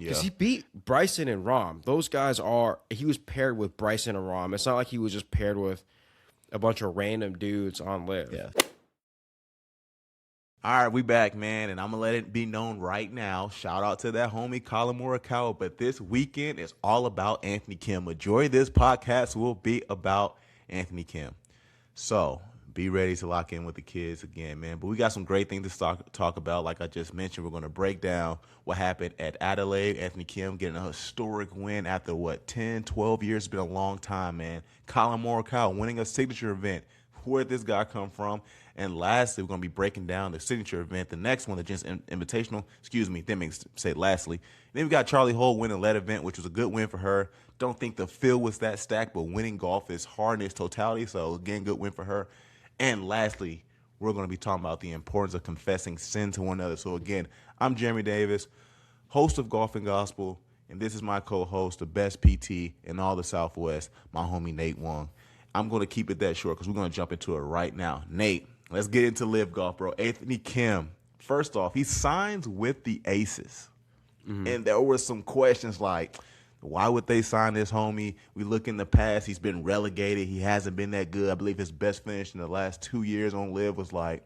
Because he beat Bryson and Rahm. Those guys he was paired with Bryson and Rahm. It's not like he was just paired with a bunch of random dudes on LIV. Yeah. All right, we back, man, and I'm going to let it be known right now. Shout out to that homie, Collin Morikawa, but this weekend is all about Anthony Kim. Majority of this podcast will be about Anthony Kim. So be ready to lock in with the kids again, man. But we got some great things to talk about. Like I just mentioned, we're going to break down what happened at Adelaide. Anthony Kim getting a historic win after, 10, 12 years? It's been a long time, man. Collin Morikawa winning a signature event. Where'd this guy come from? And lastly, we're going to be breaking down the signature event, the next one, the Gents Invitational. Didn't make say lastly. And then we got Charley Hull winning the lead event, which was a good win for her. Don't think the field was that stacked, but winning golf is hard in its totality. So, again, good win for her. And lastly, we're going to be talking about the importance of confessing sin to one another. So, again, I'm Geremy Davis, host of Golf and Gospel, and this is my co-host, the best PT in all the Southwest, my homie Nate Wong. I'm going to keep it that short because we're going to jump into it right now. Nate, let's get into LIV Golf, bro. Anthony Kim, first off, he signs with the Aces. Mm-hmm. And there were some questions like, why would they sign this homie? We look in the past, he's been relegated. He hasn't been that good. I believe his best finish in the last 2 years on LIV was like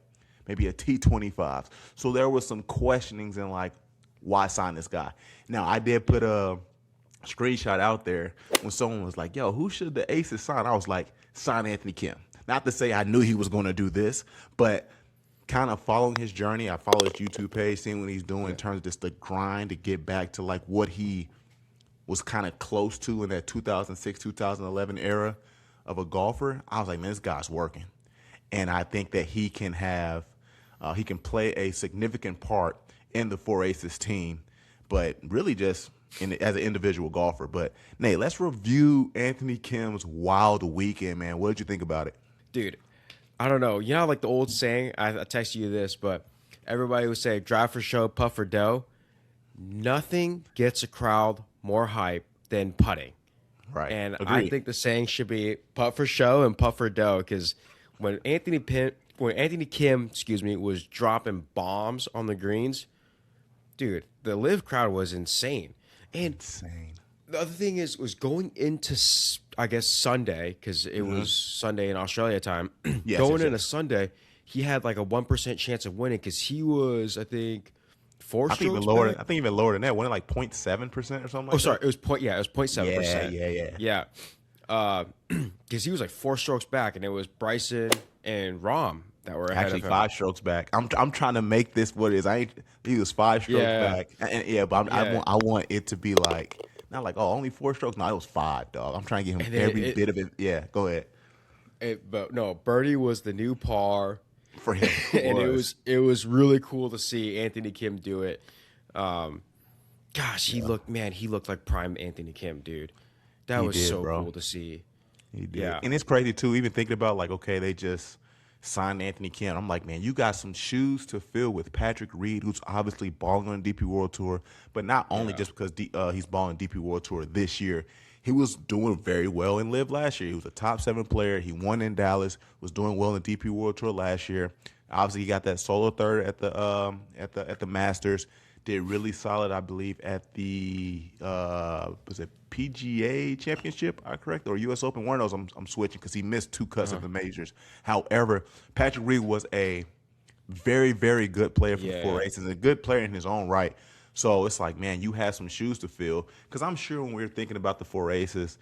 maybe a T25. So there was some questionings and like, why sign this guy? Now, I did put a screenshot out there when someone was like, yo, who should the Aces sign? I was like, sign Anthony Kim. Not to say I knew he was going to do this, but kind of following his journey. I follow his YouTube page, seeing what he's doing in terms of just the grind to get back to like what he was kind of close to in that 2006, 2011 era of a golfer. I was like, man, this guy's working. And I think that he can play a significant part in the Four Aces team, but really just as an individual golfer. But Nate, let's review Anthony Kim's wild weekend, man. What did you think about it? Dude, I don't know. You know, like the old saying, I texted you this, but everybody would say, drive for show, putt for dough. Nothing gets a crowd more hype than putting. Right. And Agreed. I think the saying should be putt for show and putt for dough, because when Anthony Kim, was dropping bombs on the greens, dude, the LIV crowd was insane. And the other thing was going into, I guess, Sunday, because it was Sunday in Australia time. Into Sunday, he had like a 1% chance of winning because he was, I think, four strokes back. I think even lower than that. Winning like 0.7% or something like that. It was 0.7%. Yeah. Because he was like 4 strokes back, and it was Bryson and Rahm that were ahead of him. 5 strokes back. I'm trying to make this what it is. He was 5 strokes back. But I want it to be like, not like, oh, only 4 strokes. No, it was 5, dog. I'm trying to get him every bit of it. Yeah, go ahead. But no, birdie was the new par for him. And it was really cool to see Anthony Kim do it. He looked like prime Anthony Kim, dude. That was so cool to see. He did. Yeah. And it's crazy too, even thinking about like, okay, they just signed Anthony Kim. I'm like, man, you got some shoes to fill with Patrick Reed, who's obviously balling on the DP World Tour, but not only just because he's balling DP World Tour this year. He was doing very well in LIV last year. He was a top 7 player. He won in Dallas, was doing well in the DP World Tour last year. Obviously, he got that solo third at the Masters. Did really solid, I believe, at the was it PGA Championship? I correct, or U.S. Open? One of those. I'm switching because he missed 2 cuts of the majors. However, Patrick Reed was a very, very good player for the Four Aces, a good player in his own right. So it's like, man, you have some shoes to fill. Because I'm sure when we're thinking about the Four Aces,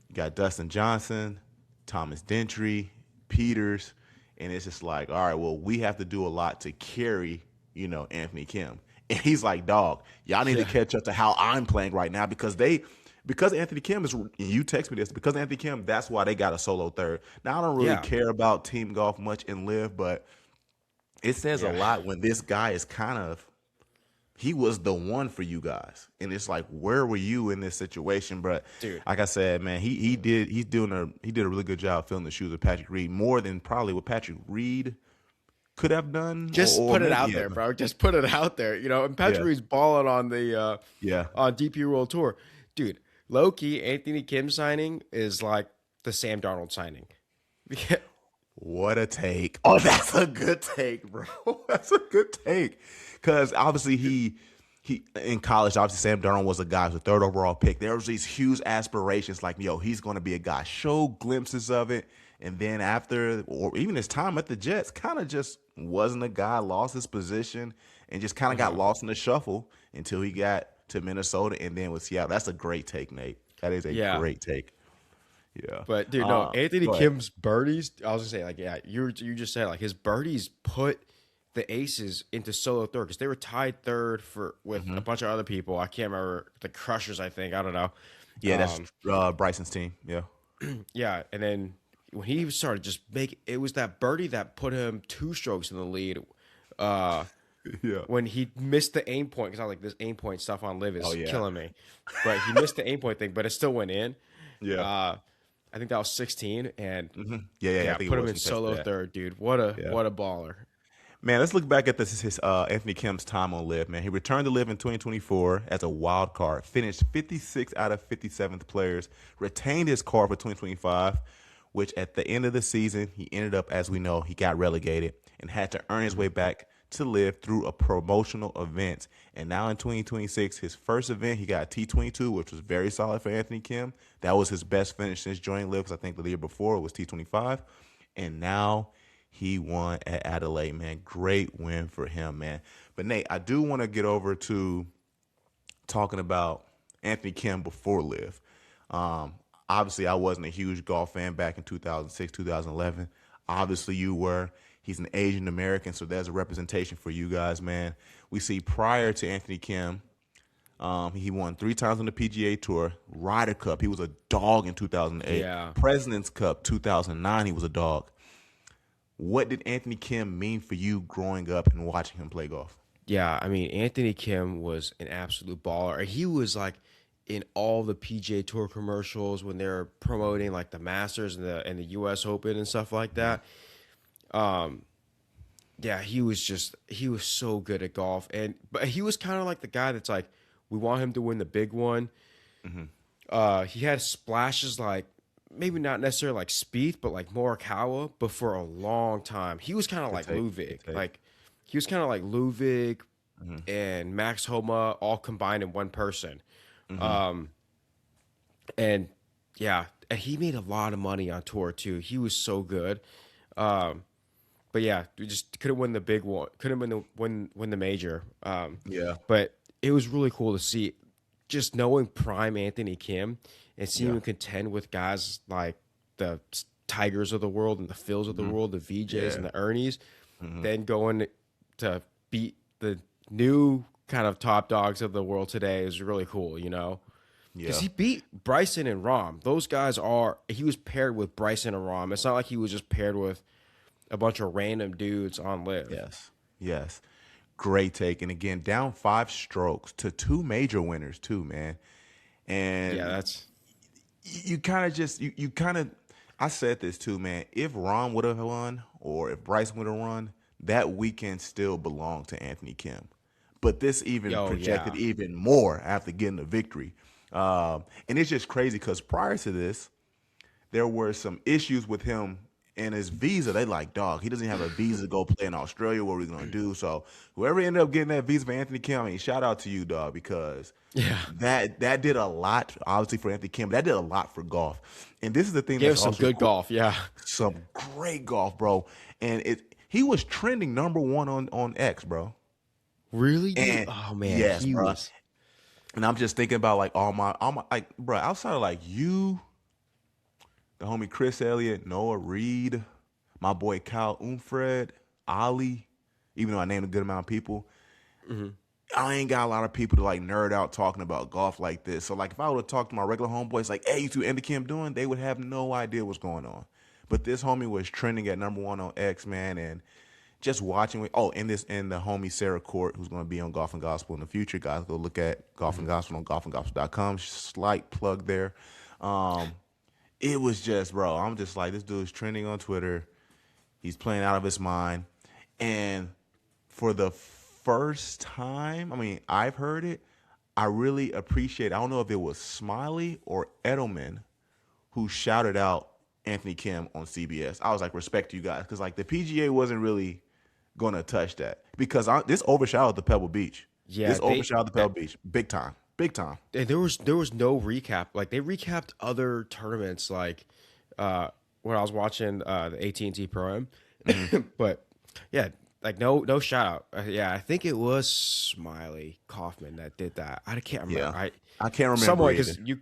you got Dustin Johnson, Thomas Gentry, Peters, and it's just like, all right, well, we have to do a lot to carry, Anthony Kim. And he's like, dog, y'all need to catch up to how I'm playing right now because Anthony Kim is, and you text me this, because Anthony Kim, that's why they got a solo third. Now, I don't really care about team golf much in LIV, but it says a lot when this guy is he was the one for you guys. And it's like, where were you in this situation? But dude, like I said, man, he did a really good job filling the shoes of Patrick Reed, more than probably what Patrick Reed could have done. Just put it out there, bro. Just put it out there. And Patrick Reed's balling on the on DP World Tour. Dude, low-key, Anthony Kim signing is like the Sam Darnold signing. What a take. Oh, that's a good take, bro. That's a good take. Because obviously he in college, obviously Sam Darnold was a guy who's a third overall pick. There was these huge aspirations like, yo, he's going to be a guy. Show glimpses of it. And then after, or even his time at the Jets, kind of just wasn't a guy, lost his position, and just kind of got lost in the shuffle until he got to Minnesota and then with Seattle. That's a great take, Nate. That is a great take. Yeah. But dude, no, Anthony go ahead. Kim's birdies. I was gonna say, like, yeah, you just said, like, his birdies put the aces into solo third because they were tied third with a bunch of other people. I can't remember, the Crushers, I think. I don't know. Yeah, that's Bryson's team. Yeah. Yeah, and then when he started just it was that birdie that put him 2 strokes in the lead. Yeah. When he missed the aim point, because I was like, this aim point stuff on LIV is yeah. killing me. But he missed the aim point thing, but it still went in. Yeah. I think that was 16, and I think put him in solo third, dude. What a baller. Man, let's look back at his Anthony Kim's time on LIV, man. He returned to LIV in 2024 as a wild card, finished 56 out of 57th players, retained his card for 2025, which at the end of the season, he ended up, as we know, he got relegated and had to earn his way back to LIV through a promotional event. And now in 2026, his first event, he got a T22, which was very solid for Anthony Kim. That was his best finish since joining LIV, because I think the year before it was T25. And now he won at Adelaide, man. Great win for him, man. But Nate, I do want to get over to talking about Anthony Kim before LIV. Obviously, I wasn't a huge golf fan back in 2006, 2011. Obviously, you were. He's an Asian American, so there's a representation for you guys, man. We see prior to Anthony Kim, he won 3 times on the PGA Tour, Ryder Cup. He was a dog in 2008. Yeah. President's Cup 2009, he was a dog. What did Anthony Kim mean for you growing up and watching him play golf? Yeah, I mean, Anthony Kim was an absolute baller. He was like in all the PGA Tour commercials when they're promoting like the Masters and the US Open and stuff like that. Yeah, he was so good at golf, but he was kind of like the guy that's like, we want him to win the big one. He had splashes like, maybe not necessarily like Spieth, but like Morikawa, but for a long time. He was kind of like Ludwig. Like, he was kind of like Ludwig and Max Homa all combined in one person. And yeah, and he made a lot of money on tour too. He was so good. But yeah, we just couldn't win the big one. Couldn't win the major. But it was really cool to see, just knowing prime Anthony Kim and seeing him contend with guys like the Tigers of the world and the Phils of the world, the VJs and the Ernies, then going to beat the new kind of top dogs of the world today is really cool, you know? Because he beat Bryson and Rahm. Those guys he was paired with Bryson and Rahm. It's not like he was just paired with a bunch of random dudes on LIV. Yes. Great take. And again, down 5 strokes to 2 major winners too, man. And yeah, that's you kind of I said this too, man. If Rahm would have won or if Bryson would have won, that weekend still belonged to Anthony Kim. But this even projected even more after getting the victory. And it's just crazy because prior to this, there were some issues with him and his visa. They like, dog, he doesn't have a visa to go play in Australia. What are we going to do? So whoever ended up getting that visa for Anthony Kim, I mean, shout out to you, dog, because that did a lot, obviously, for Anthony Kim, but that did a lot for golf. And this is the thing. Gave some good golf, some great golf, bro. And he was trending #1 on X, bro. Really? And oh man, yes, he bro. was. And I'm just thinking about like all my like, bro, outside of like you, the homie Chris Elliott, Noah Reed, my boy Kyle Umfred, Ali, even though I named a good amount of people, I ain't got a lot of people to like nerd out talking about golf like this. So like if I would have talked to my regular homeboys like, hey, you two Andy Kim doing, they would have no idea what's going on. But this homie was trending at #1 on X, man, and just watching. And the homie Sarah Court, who's going to be on Golf and Gospel in the future. Guys, go look at Golf and Gospel on golfandgospel.com. Slight plug there. It was just, bro, I'm just like, this dude's trending on Twitter. He's playing out of his mind. And for the first time, I mean, I've heard it. I really appreciate it. I don't know if it was Smiley or Edelman who shouted out Anthony Kim on CBS. I was like, respect to you guys. Because, like, the PGA wasn't really going to touch that. Because this overshadowed the Pebble Beach. Yeah, This overshadowed the Pebble Beach, big time. and there was no recap. Like they recapped other tournaments, like when I was watching the AT&T Pro Hmm. Am, but yeah, like no shout out. Yeah, I think it was Smiley Kaufman that did that. I can't remember. Yeah, I I can't remember somewhat either. because you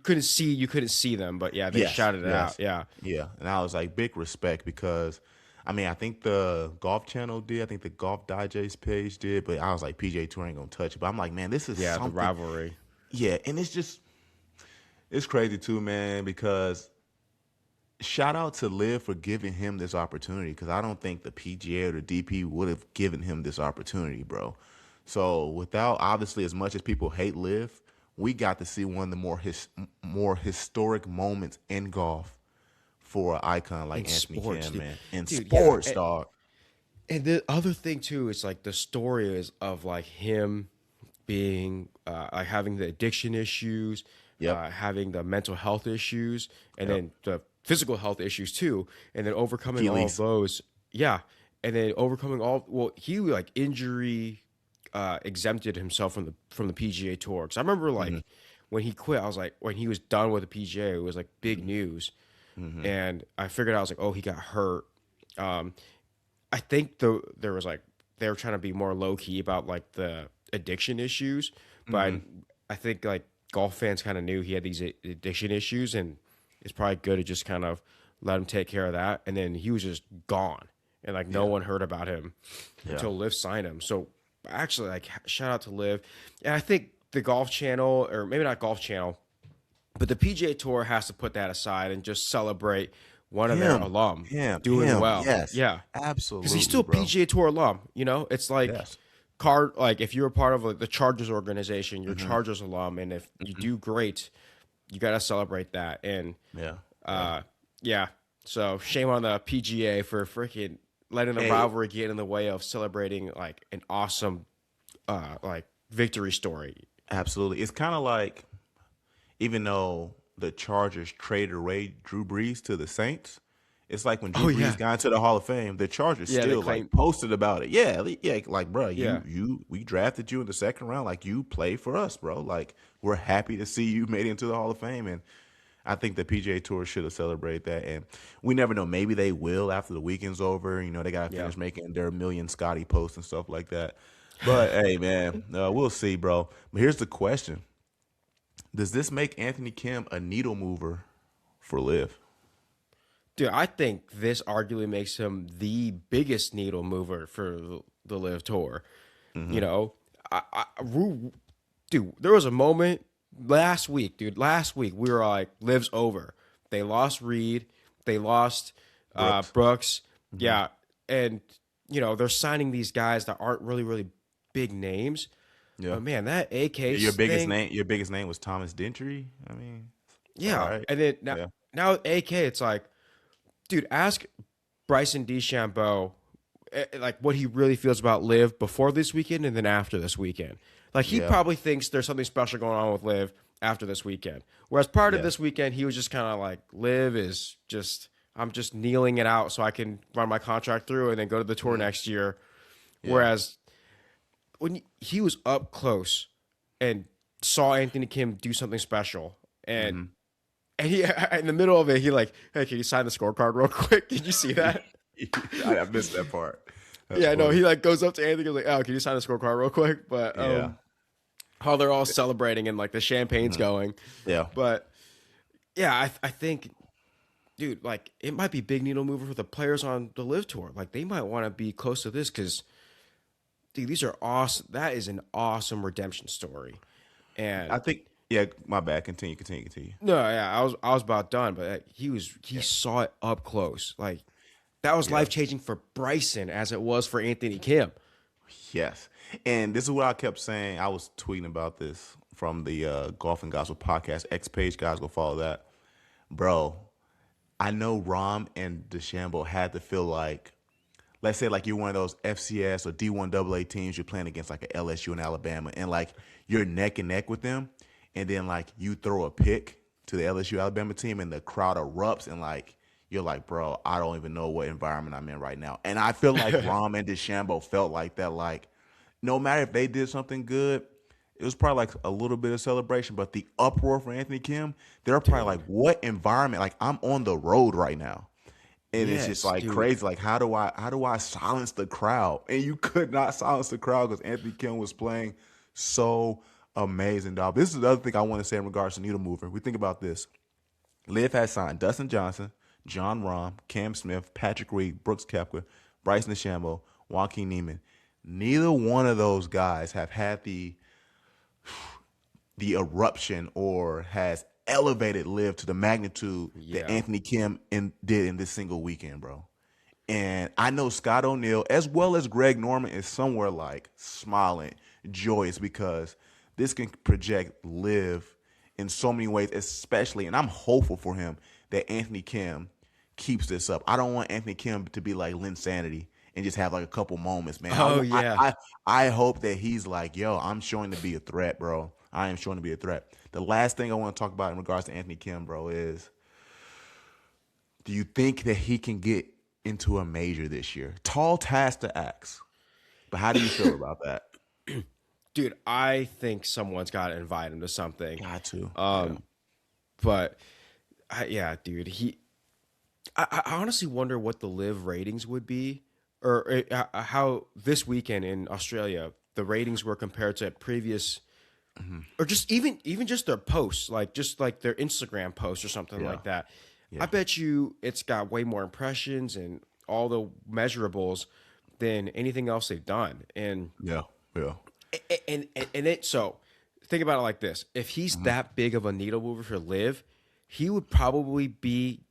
couldn't see them, but yeah, they Yes, shouted it out. yes, Yeah, yeah. And I was like, big respect because, I mean, I think the Golf Channel did. I think the Golf Digest page did, but I was like, PGA Tour ain't gonna touch it. But I'm like, man, this is yeah, the something. rivalry. Yeah, and it's crazy too, man. Because shout out to Liv for giving him this opportunity because I don't think the PGA or the DP would have given him this opportunity, bro. So without obviously as much as people hate Liv, we got to see one of the more historic moments in golf for an icon like In Anthony sports, Kim, man. In dude, yeah, sports, dog. and the other thing too is like the story is of like him being like having the addiction issues, Yep. having the mental health issues, and Yep. then the physical health issues too, and then overcoming all of Achilles. those. Yeah, and then overcoming all. Well, he like injury exempted himself from the PGA Tour. Because I remember Hmm. like when he quit, I was like when he was done with the PGA, it was like big news, Hmm. and I figured out I was like, oh, he got hurt. Um, I think there was like they were trying to be more low key about like the addiction issues, but Hmm. I think like golf fans kind of knew he had these addiction issues, and it's probably good to just kind of let him take care of that. And then he was just gone, and like no Yeah. one heard about him Yeah. until Liv signed him. So actually, like shout out to Liv, and I think the Golf Channel, or maybe not Golf Channel, but the PGA Tour has to put that aside and just celebrate one of their Him. alum doing Him. well. Yes. Yeah, because he's Absolutely, still bro. PGA Tour alum. You know, it's like Yes. like if you're a part of like, the Chargers organization, you're Hmm. Chargers alum, and if you do great, you got to celebrate that. And Yeah. yeah, so shame on the PGA for freaking letting the Hey, rivalry get in the way of celebrating like an awesome like victory story. absolutely. It's kind of like, even though the Chargers traded away Drew Brees to the Saints, it's like when Oh Drew Brees yeah, got into the Hall of Fame, the Chargers yeah, they still claim like posted about it. Yeah, yeah, like bro, yeah. we drafted you in the second round, like you played for us, bro. Like we're happy to see you made it into the Hall of Fame, and I think the PGA Tour should have celebrated that. And we never know, maybe they will after the weekend's over. You know, they got to Yeah. finish making their million Scotty posts and stuff like that. But hey, man, we'll see, bro. But here's the question: does this make Anthony Kim a needle mover for Liv? Dude, I think this arguably makes him the biggest needle mover for the Live Tour. You know, dude, there was a moment last week, dude. Last week we were like, Liv's over. They lost Reed. They lost Brooks. Brooks. Yeah, and you know they're signing these guys that aren't really big names. Yeah. But man, that AK Your biggest thing, name, your biggest name was Thomas Gentry. I mean, all yeah. right. And then now, Yeah. now AK, it's like, dude, ask Bryson DeChambeau like what he really feels about Liv before this weekend and then after this weekend. Like he Yeah. probably thinks there's something special going on with Liv after this weekend. Whereas prior to Yeah. this weekend, he was just kind of like, Liv is just I'm just kneeling it out so I can run my contract through and then go to the tour next year. Whereas when he was up close and saw Anthony Kim do something special and he in the middle of it, he like, hey, can you sign the scorecard real quick? Did you see that? I missed that part. That's Yeah, no, funny. he like goes up to Anthony, like, oh, can you sign the scorecard real quick? But Yeah. how they're all celebrating and like the champagne's going. Yeah. But yeah, I think, dude, like it might be big needle mover for the players on the Live Tour. Like they might want to be close to this because, dude, these are awesome. That is an awesome redemption story. And I think. Yeah. My bad. Continue. no, yeah, I was about done, but he saw it up close. Like that was life changing for Bryson as it was for Anthony Kim. Yes. And this is what I kept saying. I was tweeting about this from the Golf and Gospel podcast X page. Guys, go follow that, bro. I know Rahm and DeChambeau had to feel like, let's say like you're one of those FCS or D1 AA teams you're playing against like a LSU and Alabama, and like you're neck and neck with them, and then like you throw a pick to the LSU Alabama team and the crowd erupts and like you're like, bro, I don't even know what environment I'm in right now. And I feel like Rahm and DeChambeau felt like that. Like no matter if they did something good, it was probably like a little bit of celebration, but the uproar for Anthony Kim, they're probably like, Dude. what environment? Like, I'm on the road right now. And it's just Yes, like dude. crazy. Like, how do I silence the crowd? And you could not silence the crowd because Anthony Kim was playing so amazing, dog. This is the other thing I want to say in regards to needle mover. We think about this. Liv has signed Dustin Johnson, John Rahm, Cam Smith, Patrick Reed, Brooks Koepka, Bryson DeChambeau, Joaquin Neiman. Neither one of those guys have had the eruption or has elevated Liv to the magnitude that Yeah. Anthony Kim did in this single weekend, bro. And I know Scott O'Neil, as well as Greg Norman, is somewhere like smiling, joyous, because this can project Liv in so many ways, especially, and I'm hopeful for him that Anthony Kim keeps this up. I don't want Anthony Kim to be like Linsanity and just have like a couple moments, man. Oh yeah. I hope that he's like, yo, I'm showing to be a threat, bro. I am showing to be a threat. The last thing I want to talk about in regards to Anthony Kim, bro, is do you think that he can get into a major this year? Tall task to ask, but how do you feel about that? Dude, I think someone's got to invite him to something. Got to. Yeah. But yeah, dude, I honestly wonder what the live ratings would be, or how this weekend in Australia the ratings were compared to previous, or just even just their posts, like just like their Instagram posts or something Yeah. like that. Yeah. I bet you it's got way more impressions and all the measurables than anything else they've done. And Yeah. Yeah. and it so think about it like this: if he's that big of a needle mover for live, he would probably be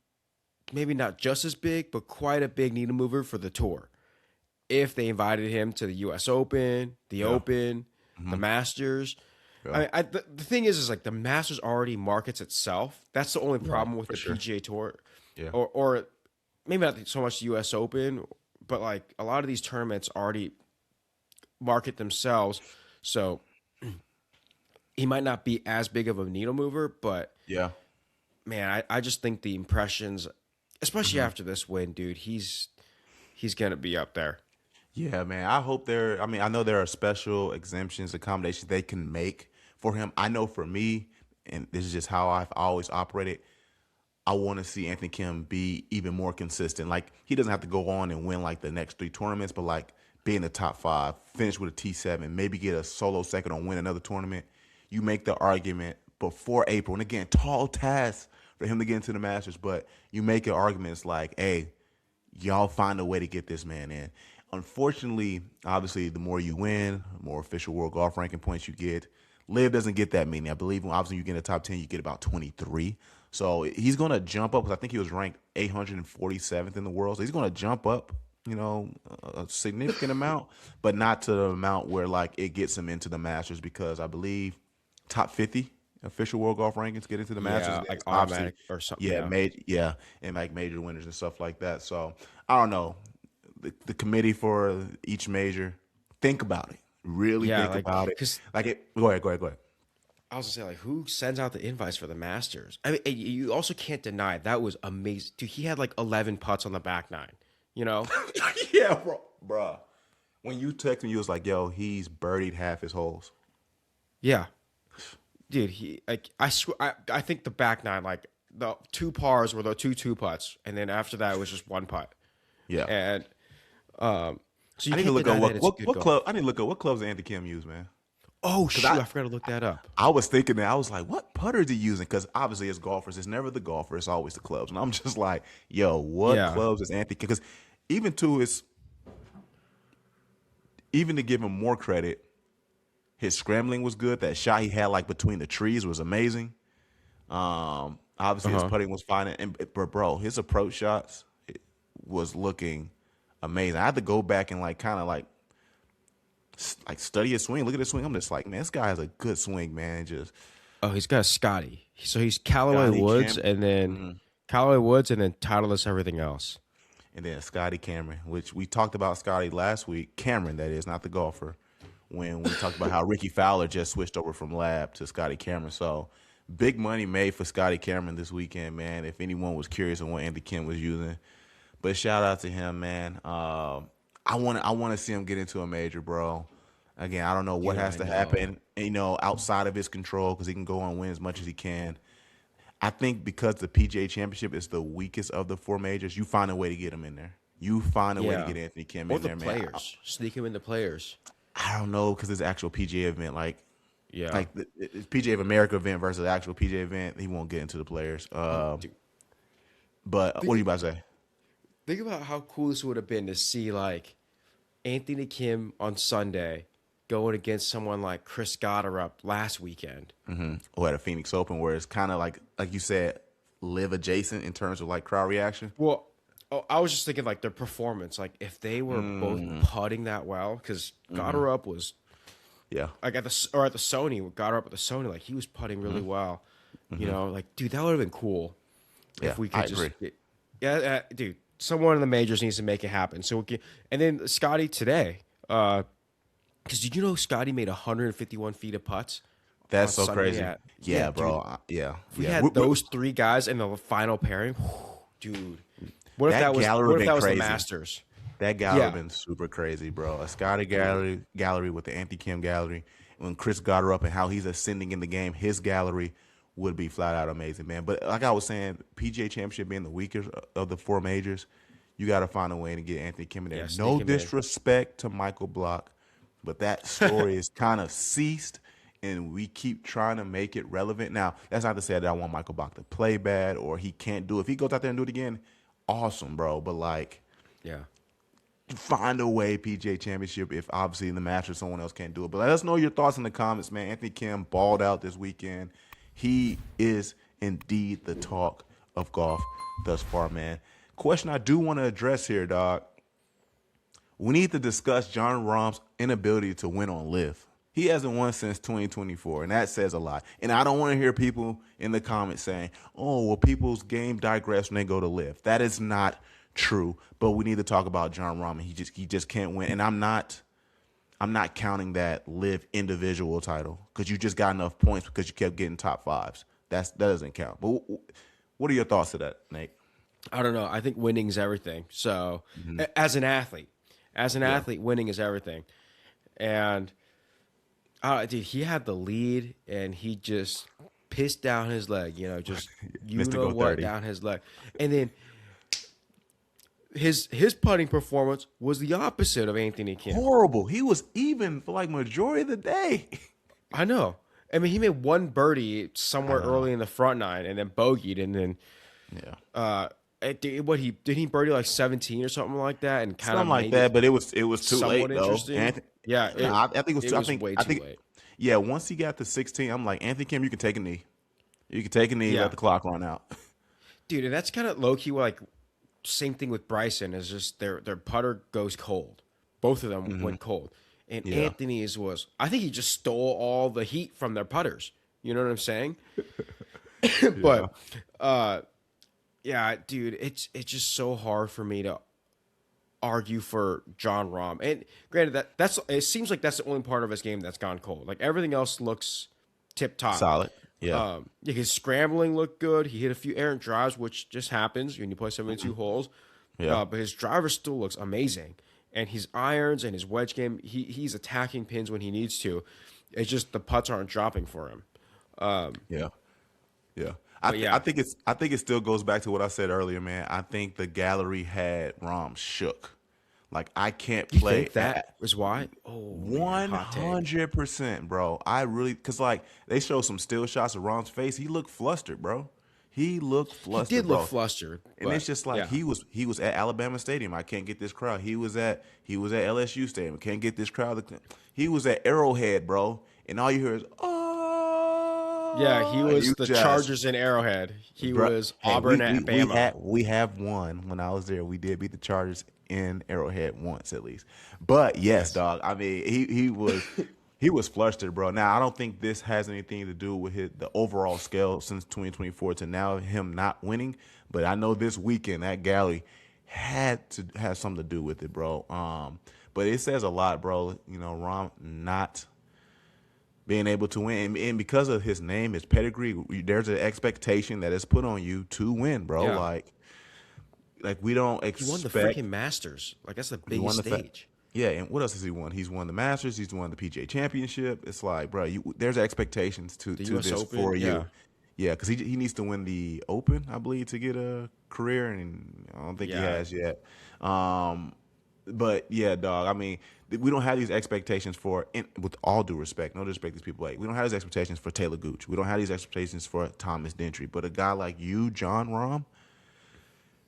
maybe not just as big, but quite a big needle mover for the tour. If they invited him to the U.S. Open, the Open, the Masters. Yeah. The thing is like the Masters already markets itself. That's the only problem with the sure. PGA Tour, Yeah. or maybe not so much the U.S. Open, but like a lot of these tournaments already market themselves. So he might not be as big of a needle mover, but Yeah. man, I just think the impressions, especially after this win, dude, he's gonna be up there. Yeah, man. I hope I mean, I know there are special exemptions, accommodations they can make for him. I know for me, and this is just how I've always operated, I want to see Anthony Kim be even more consistent. Like, he doesn't have to go on and win like the next 3 tournaments, but like be in the top 5, finish with a T7, maybe get a solo second or win another tournament. You make the argument before April. And again, tall task for him to get into the Masters, but you make your arguments like, hey, y'all find a way to get this man in. Unfortunately, obviously, the more you win, the more official world golf ranking points you get. Liv doesn't get that many. I believe obviously you get in the top 10, you get about 23. So he's going to jump up because I think he was ranked 847th in the world. So he's going to jump up, a significant amount, but not to the amount where like it gets him into the Masters, because I believe top 50 official world golf rankings get into the Masters. Yeah, And like it's obviously, automatic or something. yeah, Yeah. and like major winners and stuff like that. So I don't know. The committee for each major, think about it. Really Yeah, think like about it. because Like it. Go ahead. I was gonna say like who sends out the invites for the Masters? I mean, and you also can't deny that was amazing. Dude, he had like 11 putts on the back nine. You know? Yeah, bro. When you texted me, you was like, "Yo, he's birdied half his holes." Yeah, dude. He like I swear I think the back nine like the 2 pars were the two putts, and then after that it was just 1 putt. Yeah. And so you I need to can't look deny up that it's what good golf. club. I need to look up what clubs Anthony Kim use, man. Oh shoot! I- I forgot to look that up. I was thinking that. I was like, what putter is he using? Because obviously, as golfers, it's never the golfer, it's always the clubs. And I'm just like, yo, what Yeah. clubs is Anthony? Because even to give him more credit, his scrambling was good. That shot he had like between the trees was amazing. Obviously, his putting was fine. But bro, his approach shots was looking amazing. I had to go back and like kind of like study his swing. Look at his swing. I'm just like, man, this guy has a good swing, man. Just Oh, he's got a Scotty. So he's Callaway Scotty Woods, Cam- and then Callaway Woods, and then Titleist everything else. and then Scotty Cameron, which we talked about Scotty last week. Cameron, that is, not the golfer. When we talked about how Ricky Fowler just switched over from Lab to Scotty Cameron. So big money made for Scotty Cameron this weekend, man. If anyone was curious on what Andy Kim was using, but shout out to him, man. I want to see him get into a major, bro. Again, I don't know what Dude, has I to know. happen, outside of his control because he can go and win as much as he can. I think because the PGA Championship is the weakest of the four majors, you find a way to get him in there. You find a way to Yeah. get Anthony Kim Or in the there, man. players. Sneak him in the players. I don't know because it's an actual PGA event, Yeah. like the PGA of America event versus the actual PGA event. He won't get into the players. Dude, But what are you think, about to say? think about how cool this would have been to see like Anthony Kim on Sunday going against someone like Chris Gotterup last weekend. Or at a Phoenix Open where it's kind of like you said, live adjacent in terms of like crowd reaction. Well, I was just thinking like their performance, like if they were both putting that well, because Gotterup was Yeah. like at the Sony, Gotterup at the Sony, like he was putting really well. You know, like dude, that would have been cool Yeah, if we I could just agree. dude, someone in the majors needs to make it happen. So we can, and then Scotty today, because did you know Scotty made 151 feet of putts? That's on so Sunday crazy. at- Yeah, dude, bro. if we yeah. had those three guys in the final pairing, dude. What if That that was? gallery What would've if that been was the crazy. Masters? That gallery Yeah. would have been super crazy, bro. A Scotty gallery with the Anthony Kim gallery. When Chris got her up and how he's ascending in the game, his gallery would be flat out amazing, man. But like I was saying, PGA Championship being the weakest of the four majors, you got to find a way to get Anthony Kim in there. Yeah, sneak No him in. disrespect to Michael Block, but that story is kind of ceased, and we keep trying to make it relevant. Now, that's not to say that I want Michael Block to play bad or he can't do it. If he goes out there and do it again, awesome, bro. But like, Yeah. find a way, PGA Championship, if obviously in the Masters someone else can't do it. But let us know your thoughts in the comments, man. Anthony Kim balled out this weekend. He is indeed the talk of golf thus far, man. Question I do want to address here, dog. We need to discuss Jon Rahm's inability to win on LIV. He hasn't won since 2024, and that says a lot. And I don't want to hear people in the comments saying, oh, well, people's game digress when they go to LIV. That is not true, but we need to talk about Jon Rahm. He just can't win. And I'm not counting that LIV individual title because you just got enough points because you kept getting top fives. That doesn't count. But what are your thoughts to that, Nate? I don't know. I think winning is everything. So, as an athlete, winning is everything. And dude, he had the lead, and he just pissed down his leg. You know, just you Mr. know Go what 30. down his leg, and then his putting performance was the opposite of Anthony Kim. Horrible. He was even for like majority of the day. I know. I mean, he made one birdie somewhere early in the front nine, and then bogeyed, and then what he did he birdie like 17 or something like that, and kind Something of like that, but it was too somewhat late though. interesting. Yeah, I think it was. it I was think way I too think late. yeah. Once he got to 16, I'm like, Anthony Kim, you can take a knee. You can take a knee. Yeah. Let the clock run out. Dude, and that's kind of low key. Like same thing with Bryson is just their putter goes cold. Both of them went cold, and Yeah. Anthony's was. I think he just stole all the heat from their putters. You know what I'm saying? But yeah, dude, it's just so hard for me to argue for Jon Rahm. And granted, that's it seems like that's the only part of his game that's gone cold. Like everything else looks tip top. Solid. Yeah. Yeah, his scrambling looked good. He hit a few errant drives, which just happens when you play 72 holes. Yeah. But his driver still looks amazing. And his irons and his wedge game, he's attacking pins when he needs to. It's just the putts aren't dropping for him. Yeah. Yeah. yeah. I think it still goes back to what I said earlier, man. I think the gallery had Rahm shook. Like I can't You play think that was why? Oh, man, hot take. 100%, bro. I really because like they showed some still shots of Rahm's face. He looked flustered, bro. He looked flustered. He did bro. look flustered. And but, it's just like yeah. he was at Alabama Stadium. I can't get this crowd. He was at LSU Stadium. Can't get this crowd. He was at Arrowhead, bro. And all you hear is oh. Yeah, he was You the just- Chargers in Arrowhead. He Bro, was hey, Auburn at Bama. We have won when I was there. We did beat the Chargers in Arrowhead once at least. But yes, dog. I mean, he was flustered, bro. Now I don't think this has anything to do with the overall scale since 2024 to now him not winning. But I know this weekend that gallery had to have something to do with it, bro. But it says a lot, bro. You know, Rahm not being able to win, and because of his name, his pedigree, there's an expectation that is put on you to win, bro. Yeah. Like we don't He won the expect. freaking Masters. Like that's the He won biggest the stage. Yeah, and what else has he won? He's won the Masters. He's won the PGA Championship. It's like, bro, there's expectations to US this Open, for yeah. you. Yeah, because he needs to win the Open, I believe, to get a career, and I don't think he Yeah. has yet. But yeah, dog. I mean, we don't have these expectations for, with all due respect, no disrespect to these people. Like, we don't have these expectations for Taylor Gooch. We don't have these expectations for Thomas Gentry. But a guy like you, John Rahm,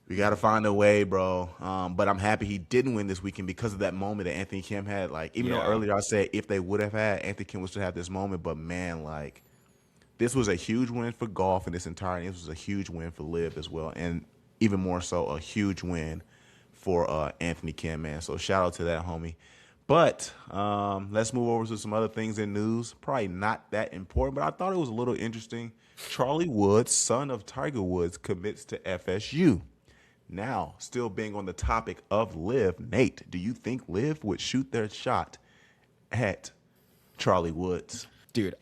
we got to find a way, bro. But I'm happy he didn't win this weekend because of that moment that Anthony Kim had. Like, even though Yeah. earlier I said if they would have had, Anthony Kim would still have this moment. But man, like, this was a huge win for golf in this entirety. This was a huge win for LIV as well, and even more so, a huge win for Anthony Kim, man. So shout out to that homie. But let's move over to some other things in news. Probably not that important, but I thought it was a little interesting. Charlie Woods, son of Tiger Woods, commits to FSU. Now, still being on the topic of LIV, Nate, do you think LIV would shoot their shot at Charlie Woods? Dude,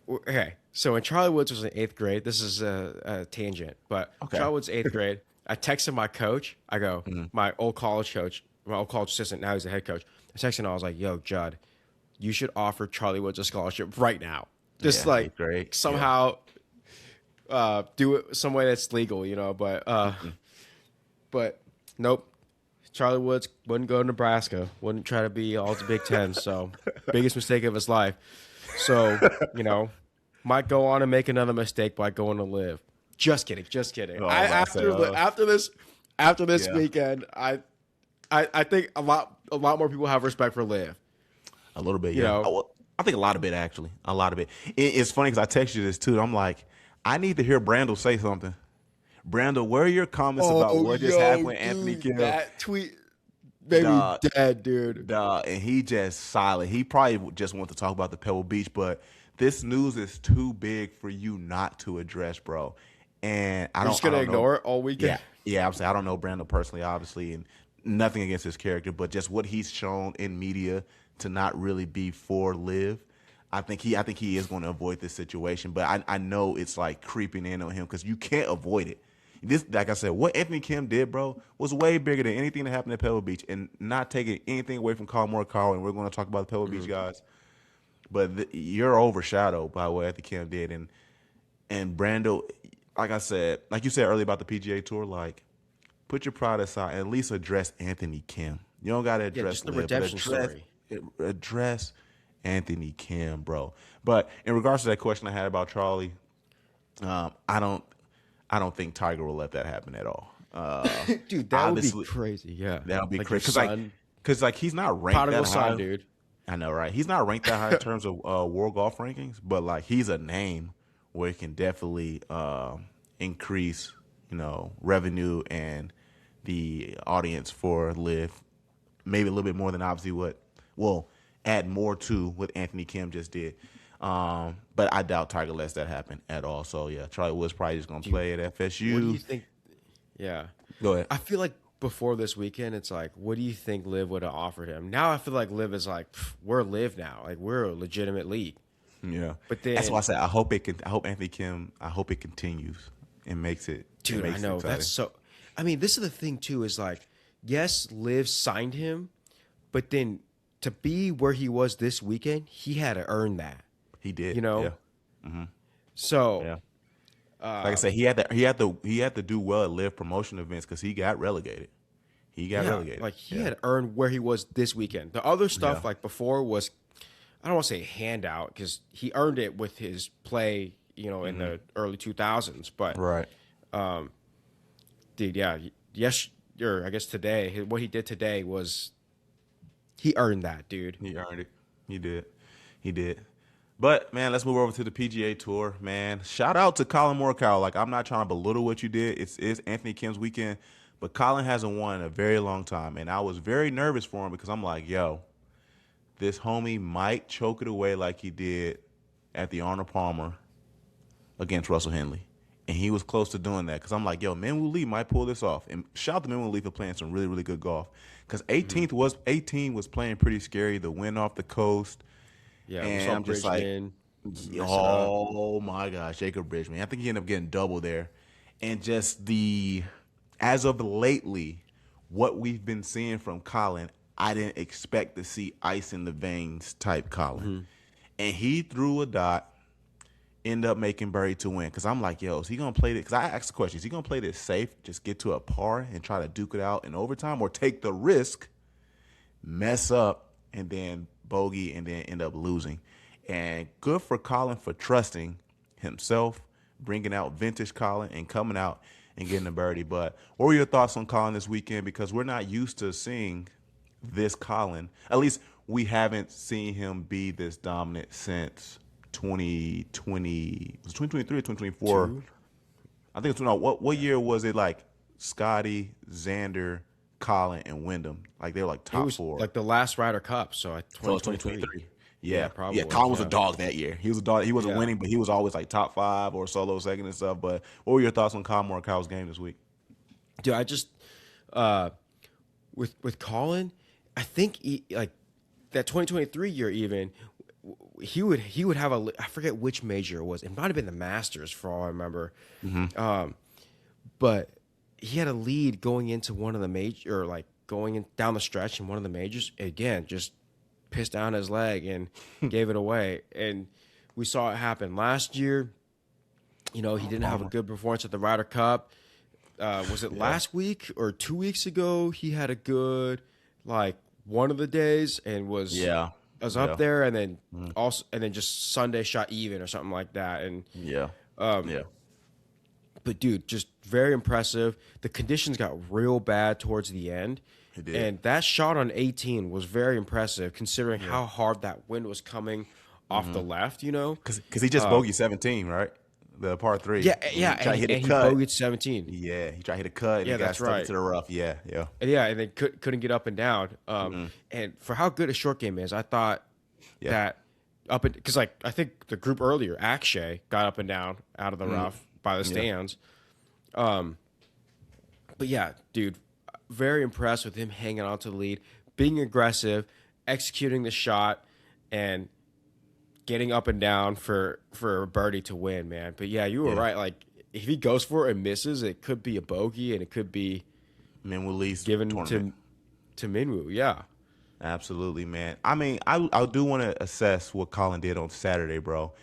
okay. So when Charlie Woods was in 8th grade, this is a tangent, but Okay. Charlie Woods 8th grade, I texted my coach. I go, my old college coach, my old college assistant, now he's the head coach. I texted him, I was like, yo, Judd, you should offer Charlie Woods a scholarship right now. Just Yeah, like great. somehow do it some way that's legal, but nope. Charlie Woods wouldn't go to Nebraska, wouldn't try to be all the Big Ten. So biggest mistake of his life. So, might go on and make another mistake by going to LIV. Just kidding. Oh, After this Yeah. weekend, I think a lot more people have respect for LIV. A little bit, You yeah. know? Well, I think a lot of it, actually. A lot of it. It's funny because I texted you this, too. I'm like, I need to hear Brandel say something. Brandel, where are your comments about what just happened with Anthony Kim? That tweet made me dead, dude. And he just silent. He probably just wanted to talk about the Pebble Beach, but this news is too big for you not to address, bro. And I'm just going to ignore it all weekend? Yeah, I'm saying I don't know Brandel personally, obviously, and nothing against his character, but just what he's shown in media to not really be for LIV. I think he is going to avoid this situation, but I know it's like creeping in on him because you can't avoid it. This, like I said, what Anthony Kim did, bro, was way bigger than anything that happened at Pebble Beach, and not taking anything away from Collin Morikawa. And we're going to talk about the Pebble Beach guys, but you're overshadowed by what Anthony Kim did, and Brando, like I said, like you said earlier about the PGA Tour, like put your pride aside and at least address Anthony Kim. You don't got to address just the LIV, but redemption story. Address Anthony Kim, bro. But in regards to that question I had about Charlie, I don't think Tiger will let that happen at all. Dude, that would be crazy. Yeah, that would be like crazy. Because he's not ranked prodigal that son, high, dude. I know, right? He's not ranked that high in terms of world golf rankings, but like he's a name where it can definitely increase, revenue and the audience for LIV, maybe a little bit more than obviously add more to what Anthony Kim just did. But I doubt Tiger lets that happen at all. So yeah, Charlie Woods probably just gonna play at FSU. What do you think? Yeah, go ahead. I feel like before this weekend, it's like, what do you think LIV would have offered him? Now I feel like LIV is like, we're LIV now, like we're a legitimate league. Yeah, but then that's why I said I hope Anthony Kim. I hope it continues and makes it. Dude, I know that's so. I mean, this is the thing too. Is like, yes, LIV signed him, but then to be where he was this weekend, he had to earn that. He did, Yeah. Mm-hmm. So, yeah. Like I said, he had to do well at LIV promotion events because he got relegated. Relegated. Like he had to earn where he was this weekend. The other stuff like before was, I don't want to say handout because he earned it with his play, in the early 2000s. But right, dude, yeah, yes, I guess today, what he did today was, he earned that, dude. He earned it. He did. But, man, let's move over to the PGA Tour, man. Shout out to Collin Morikawa. Like, I'm not trying to belittle what you did. It's Anthony Kim's weekend. But Collin hasn't won in a very long time. And I was very nervous for him because I'm like, yo, this homie might choke it away like he did at the Arnold Palmer against Russell Henley. And he was close to doing that because I'm like, yo, Minwoo Lee might pull this off. And shout out to Minwoo Lee for playing some really, really good golf. Because 18 was playing pretty scary. The wind off the coast. Yeah, and I'm just Bridgman, like, oh my gosh, Jacob Bridgman. I think he ended up getting double there. And just as of lately, what we've been seeing from Collin, I didn't expect to see ice in the veins type Collin. And he threw a dot, end up making birdie to win. Because I'm like, yo, is he going to play this? Because I asked the question, is he going to play this safe, just get to a par and try to duke it out in overtime, or take the risk, mess up, and then bogey, and then end up losing? And good for Collin for trusting himself, bringing out vintage Collin, and coming out and getting a birdie. But what were your thoughts on Collin this weekend? Because we're not used to seeing this Collin. At least we haven't seen him be this dominant since 2020. Was it 2023 or 2024? I think it's no. What year was it? Like Scotty, Xander, Collin, and Wyndham. Like they were like top four. Like the last Ryder Cup. So 2023. Yeah, probably. Yeah, Collin was a dog that year. He was a dog. He wasn't winning, but he was always like top 5 or solo second and stuff. But what were your thoughts on Collin Morikawa's game this week? Dude, I just with Collin, I think like that 2023 year even he would have I forget which major it was. It might have been the Masters for all I remember. But he had a lead going into one of the major, or like going down the stretch in one of the majors. Again, just pissed down his leg and gave it away. And we saw it happen last year. You know, he didn't have a good performance at the Ryder Cup. Was it last week or 2 weeks ago? He had a good, like, one of the days and was up there, and then just Sunday shot even or something like that. And but dude, just very impressive. The conditions got real bad towards the end. It did. And that shot on 18 was very impressive considering how hard that wind was coming off the left, you know? Because he just bogeyed 17, right? The par 3. Yeah. And he bogeyed 17. Yeah, he tried to hit a cut, and he got stuck into the rough. Yeah. And then couldn't get up and down. And for how good a short game is, I thought that because like I think the group earlier, Akshay got up and down out of the rough by the stands. But yeah, dude, very impressed with him hanging on to the lead, being aggressive, executing the shot, and getting up and down for a birdie to win, man. But yeah, you were right. Like if he goes for it and misses, it could be a bogey, and it could be given to Minwoo. Yeah, absolutely, man. I mean, I do want to assess what Collin did on Saturday, bro.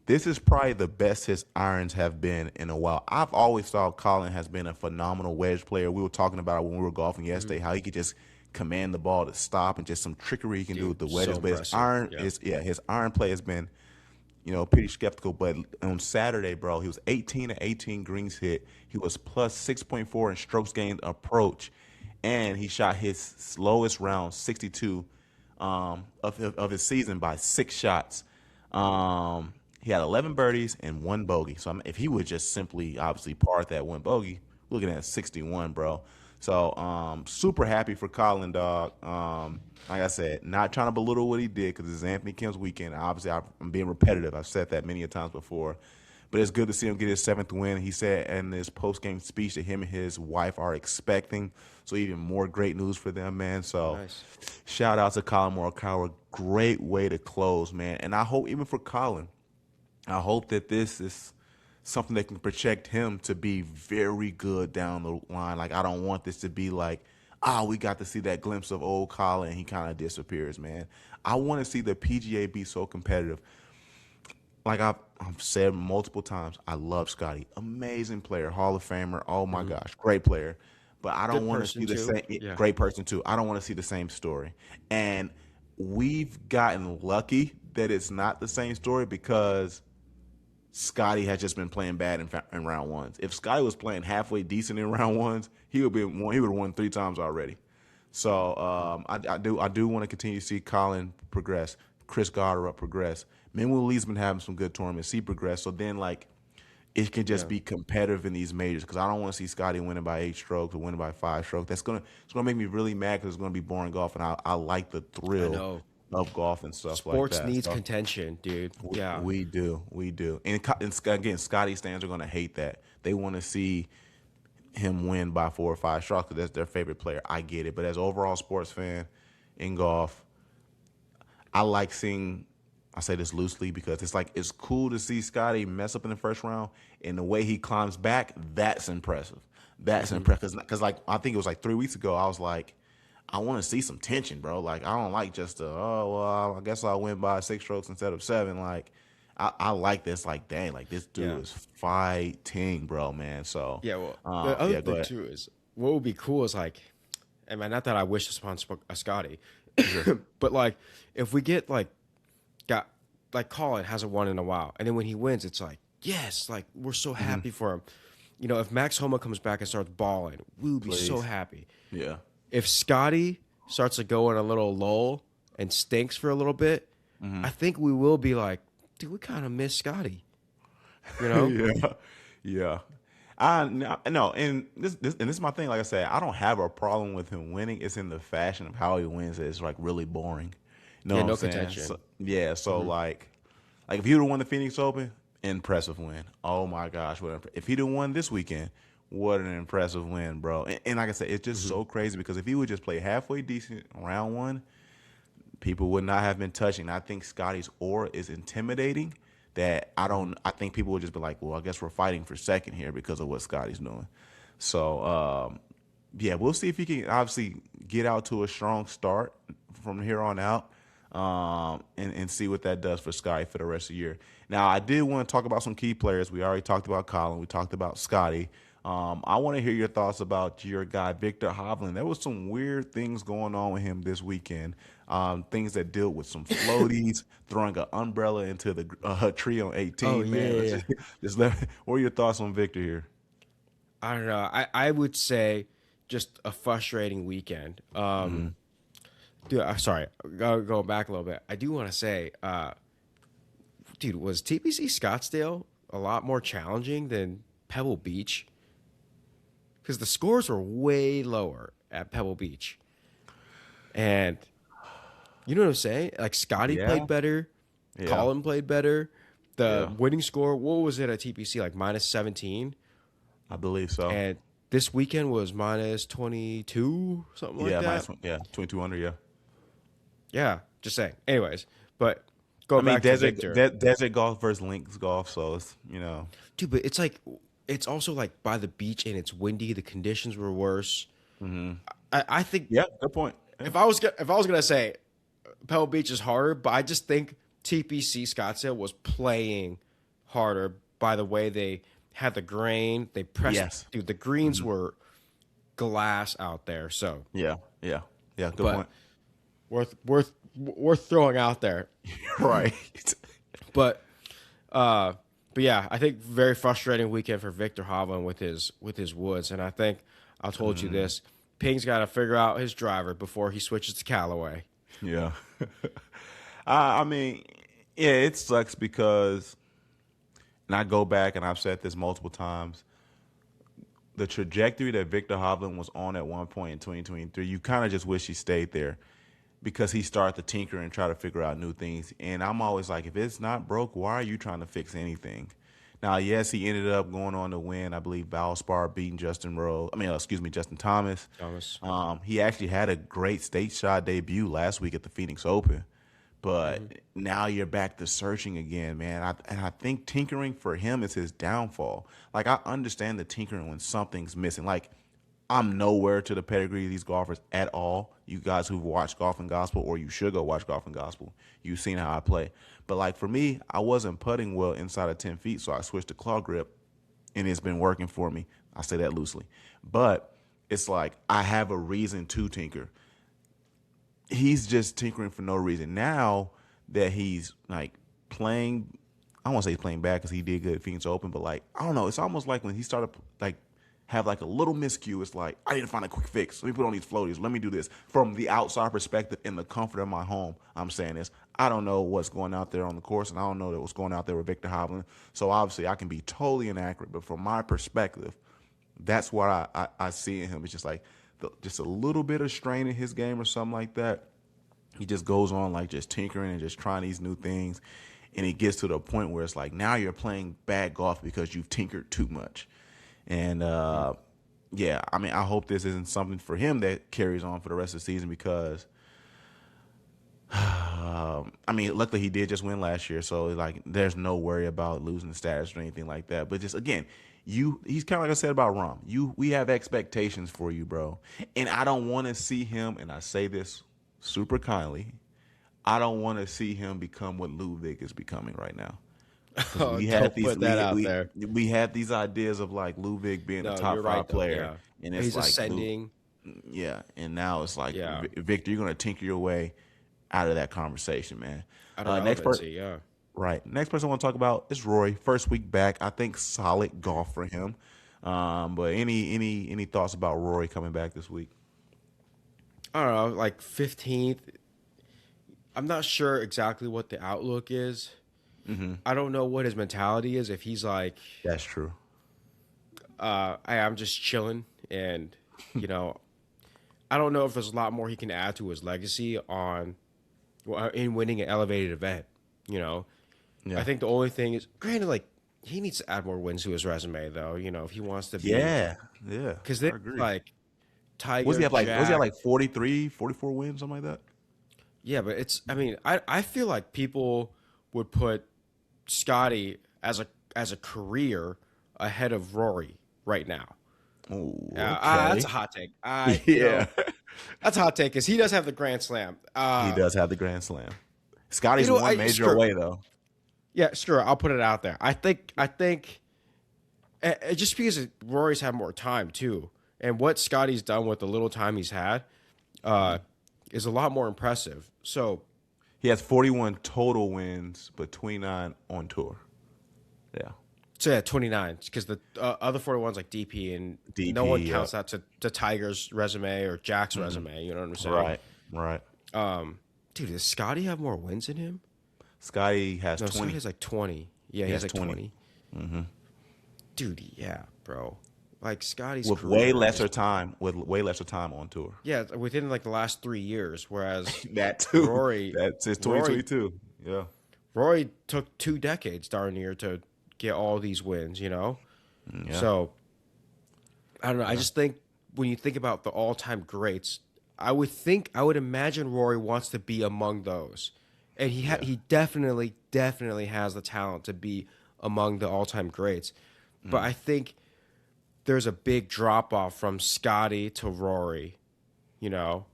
This is probably the best his irons have been in a while. I've always thought Collin has been a phenomenal wedge player. We were talking about it when we were golfing yesterday, how he could just command the ball to stop, and just some trickery he can do with the wedges. So but his iron play has been, pretty skeptical. But on Saturday, bro, he was 18 to 18 greens hit. He was plus 6.4 in strokes gained approach, and he shot his slowest round, 62, of his season by 6 shots. He had 11 birdies and 1 bogey. So if he would just simply, obviously, par that 1 bogey, we're looking at 61, bro. So super happy for Collin, dog. Like I said, not trying to belittle what he did because it's Anthony Kim's weekend. Obviously, I'm being repetitive. I've said that many a times before. But it's good to see him get his 7th win. He said in his post-game speech that him and his wife are expecting. So even more great news for them, man. So shout out to Collin Morikawa. Great way to close, man. And I hope even for Collin, I hope that this is something that can project him to be very good down the line. Like, I don't want this to be like, we got to see that glimpse of old Collin and he kind of disappears, man. I want to see the PGA be so competitive. Like I've said multiple times, I love Scotty. Amazing player, Hall of Famer. Oh, my gosh, great player. But I don't want to see the same. Great person, too. I don't want to see the same story. And we've gotten lucky that it's not the same story because Scotty has just been playing bad in round ones. If Scotty was playing halfway decent in round ones, he would have won 3 times already. So I do want to continue to see Collin progress, Chris Gardner progress. Minwoo Lee's been having some good tournaments. He progressed. So then it can just be competitive in these majors because I don't want to see Scotty winning by 8 strokes or winning by 5 strokes. It's gonna make me really mad because it's gonna be boring golf, and I like the thrill of golf and stuff like that. Sports needs contention, dude. Yeah, we do. And again, Scotty stands are going to hate that. They want to see him win by 4 or 5 strokes because that's their favorite player. I get it. But as overall sports fan in golf, I like seeing, I say this loosely because it's cool to see Scotty mess up in the first round, and the way he climbs back, that's impressive. that's impressive. Because like I think it was like 3 weeks ago, I was like, I want to see some tension, bro. Like I don't like just I guess I'll win by 6 strokes instead of 7. Like I like this. Like dang, like this dude is fighting, bro, man. So Yeah, well, the other go thing ahead. too is what would be cool is like, I mean, not that I wish this upon Scotty, but like if we get got like Collin hasn't won in a while, and then when he wins, it's like yes, like we're so happy for him. You know, if Max Homa comes back and starts balling, we'll be so happy. Yeah. If Scotty starts to go in a little lull and stinks for a little bit, I think we will be like, dude, we kind of miss Scotty. You know? Yeah. I no, and this is my thing. Like I said, I don't have a problem with him winning. It's in the fashion of how he wins that it's like really boring. You know what I'm saying? Contention. So like if he would have won the Phoenix Open, impressive win. Oh my gosh, if he'd have won this weekend, what an impressive win, bro. And like I said, it's just so crazy because if he would just play halfway decent round 1, people would not have been touching. I think Scotty's aura is intimidating. That I think people would just be like, well, I guess we're fighting for second here because of what Scotty's doing. So, yeah, we'll see if he can obviously get out to a strong start from here on out, and see what that does for Scotty for the rest of the year. Now, I did want to talk about some key players. We already talked about Collin. We talked about Scotty. I want to hear your thoughts about your guy, Viktor Hovland. There was some weird things going on with him this weekend. Things that dealt with some floaties, throwing an umbrella into the tree on 18. Oh, Man, yeah. what are your thoughts on Viktor here? I don't know. I would say just a frustrating weekend. Dude, sorry, go back a little bit. I do want to say, dude, was TPC Scottsdale a lot more challenging than Pebble Beach? Because the scores were way lower at Pebble Beach. And you know what I'm saying? Like Scotty played better. Yeah. Collin played better. The winning score, what was it at TPC? Like minus 17? I believe so. And this weekend was minus 22, something like that. 22 under, yeah. Yeah, just saying. Anyways, but going back to Viktor. Desert golf versus links golf, so it's, Dude, but it's like, it's also like by the beach and it's windy. The conditions were worse. I think. Yeah, good point. Yeah. If I was gonna say Pebble Beach is harder, but I just think TPC Scottsdale was playing harder by the way they had the grain. They pressed. Yes. Dude, the greens were glass out there. So yeah. Good point. Worth throwing out there. Right. But yeah, I think very frustrating weekend for Viktor Hovland with his woods, and I think I told you this. Ping's got to figure out his driver before he switches to Callaway. Yeah. I mean, yeah, it sucks because, and I go back and I've said this multiple times, the trajectory that Viktor Hovland was on at one point in 2023, you kind of just wish he stayed there because he started to tinker and try to figure out new things. And I'm always like, if it's not broke, why are you trying to fix anything? Now, yes, he ended up going on to win, I believe, Valspar beating Justin Thomas. He actually had a great state shot debut last week at the Phoenix Open. But now you're back to searching again, man. I think tinkering for him is his downfall. Like, I understand the tinkering when something's missing. Like, I'm nowhere to the pedigree of these golfers at all. You guys who've watched Golf and Gospel, or you should go watch Golf and Gospel. You've seen how I play. But, like, for me, I wasn't putting well inside of 10 feet, so I switched to claw grip, and it's been working for me. I say that loosely. But it's like I have a reason to tinker. He's just tinkering for no reason. Now that he's, like, playing, I won't say he's playing bad because he did good at Phoenix Open, but, like, I don't know. It's almost like when he started, like, have like a little miscue. It's like, I need to find a quick fix. Let me put on these floaties. Let me do this. From the outside perspective, in the comfort of my home, I'm saying this. I don't know what's going out there on the course, and I don't know what's going out there with Viktor Hovland. So obviously I can be totally inaccurate, but from my perspective, that's what I see in him. It's just like just a little bit of strain in his game or something like that. He just goes on like just tinkering and just trying these new things. And it gets to the point where it's like, now you're playing bad golf because you've tinkered too much. And, yeah, I mean, I hope this isn't something for him that carries on for the rest of the season because I mean, luckily he did just win last year, so like, there's no worry about losing status or anything like that. But just again, he's kind of like I said about Rahm. We have expectations for you, bro, and I don't want to see him. And I say this super kindly, I don't want to see him become what LIV is becoming right now. Because Oh, don't put that out there. we had these ideas of like LIV being a No, top you're right five though. player, Yeah, and it's he's like ascending. yeah, and now it's like Yeah, Victor, you're gonna tinker your way out of that conversation, man. out of Next person, relevancy. Yeah. right? Next person I want to talk about is Rory. First week back, I think solid golf for him. But any thoughts about Rory coming back this week? I don't know, like 15th. I'm not sure exactly what the outlook is. I don't know what his mentality is. If he's like, That's true. I'm just chilling, and you know, I don't know if there's a lot more he can add to his legacy in winning an elevated event. You know, Yeah. I think the only thing is, granted, like he needs to add more wins to his resume, though. You know, if he wants to be, Yeah, yeah, because I they agree. like Was he Tiger, have like was he have Jack. like 43, 44 wins, something like that? Yeah, but it's. I mean, I feel like people would put Scotty as a career ahead of Rory right now. Oh, That's okay. a hot take. Yeah. That's a hot take because he does have the Grand Slam. He does have the Grand Slam. Scotty's one major Screw, away though. yeah, screw it. I'll put it out there. I think just because Rory's had more time too, and what Scotty's done with the little time he's had, is a lot more impressive. So He has 41 total wins, but 29 on tour. Yeah. So yeah, 29, because the other 41's like DP, and no DP, one counts that to Tiger's resume or Jack's resume. You know what I'm saying? Right. Right. Dude, does Scotty have more wins than him? Scotty has No, Scotty 20. has like 20. Yeah, he has like 20. 20. Dude, yeah, bro. Like Scotty's With career way is- lesser time, on tour. Yeah, within like the last 3 years, whereas That too. Rory, That's his 2022. Yeah. Rory took 2 decades darn near to get all these wins. You know, Yeah. so I don't know. I just think when you think about the all-time greats, I would imagine Rory wants to be among those, and he definitely has the talent to be among the all-time greats. But I think there's a big drop off from Scotty to Rory, you know,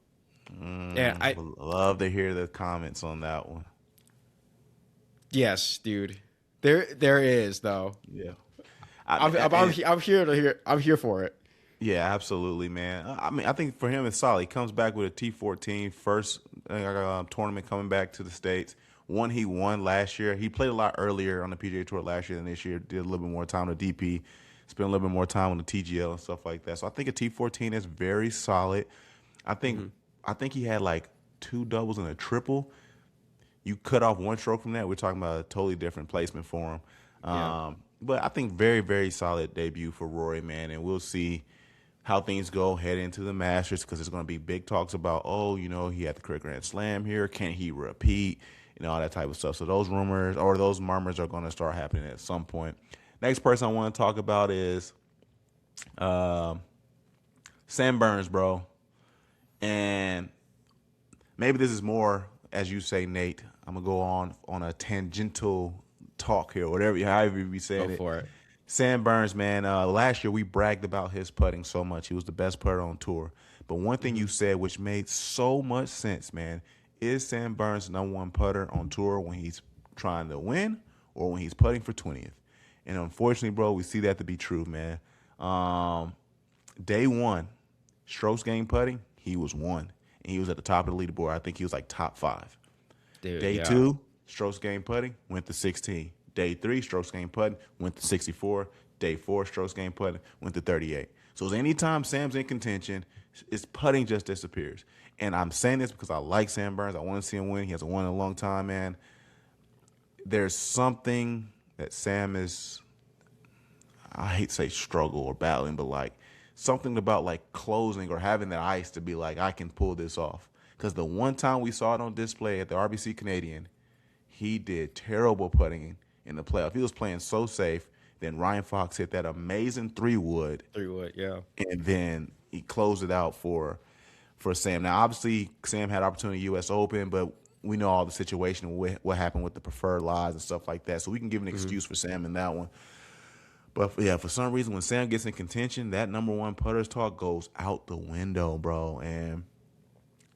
and I Would love to hear the comments on that one. yes, dude, there is though. Yeah. I'm here to hear. I'm here for it. Yeah, absolutely, man. I mean, I think for him it's solid. He comes back with a T14 first tournament coming back to the States. One he won last year. He played a lot earlier on the PGA Tour last year than this year. Did a little bit more time on the DP, spent a little bit more time on the TGL and stuff like that. So I think a T14 is very solid. I think he had like 2 doubles and a triple. You cut off 1 stroke from that, we're talking about a totally different placement for him. Yeah. But I think very, very solid debut for Rory, man, and we'll see how things go head into the Masters, because there's going to be big talks about, he had the career Grand Slam here. Can he repeat? All that type of stuff. So those rumors or those murmurs are going to start happening at some point. Next person I want to talk about is Sam Burns, bro. And maybe this is more, as you say, Nate, I'm going to go on a tangential talk here, however you be saying it. Go for it. Sam Burns, man, last year we bragged about his putting so much. He was the best putter on tour. But one thing you said, which made so much sense, man, is Sam Burns the #1 putter on tour when he's trying to win or when he's putting for 20th? And unfortunately, bro, we see that to be true, man. Day 1, strokes gained putting, he was 1. And he was at the top of the leaderboard. I think he was like top 5. Dude, Day yeah. 2, strokes gained putting, went to 16. Day 3, strokes gained putting, went to 64. Day 4, strokes gained putting, went to 38. So anytime Sam's in contention, his putting just disappears. And I'm saying this because I like Sam Burns. I want to see him win. He hasn't won in a long time, man. There's something that Sam is, I hate to say struggle or battling, but like something about like closing or having that ice to be like, I can pull this off. Because the one time we saw it on display at the RBC Canadian, he did terrible putting in the playoff. He was playing so safe. Then Ryan Fox hit that amazing 3-wood. 3-wood, yeah. And then he closed it out for Sam. Now, obviously, Sam had opportunity U.S. Open, but we know all the situation with what happened with the preferred lies and stuff like that. So we can give an excuse for Sam in that one. But yeah, for some reason, when Sam gets in contention, that number one putter's talk goes out the window, bro. And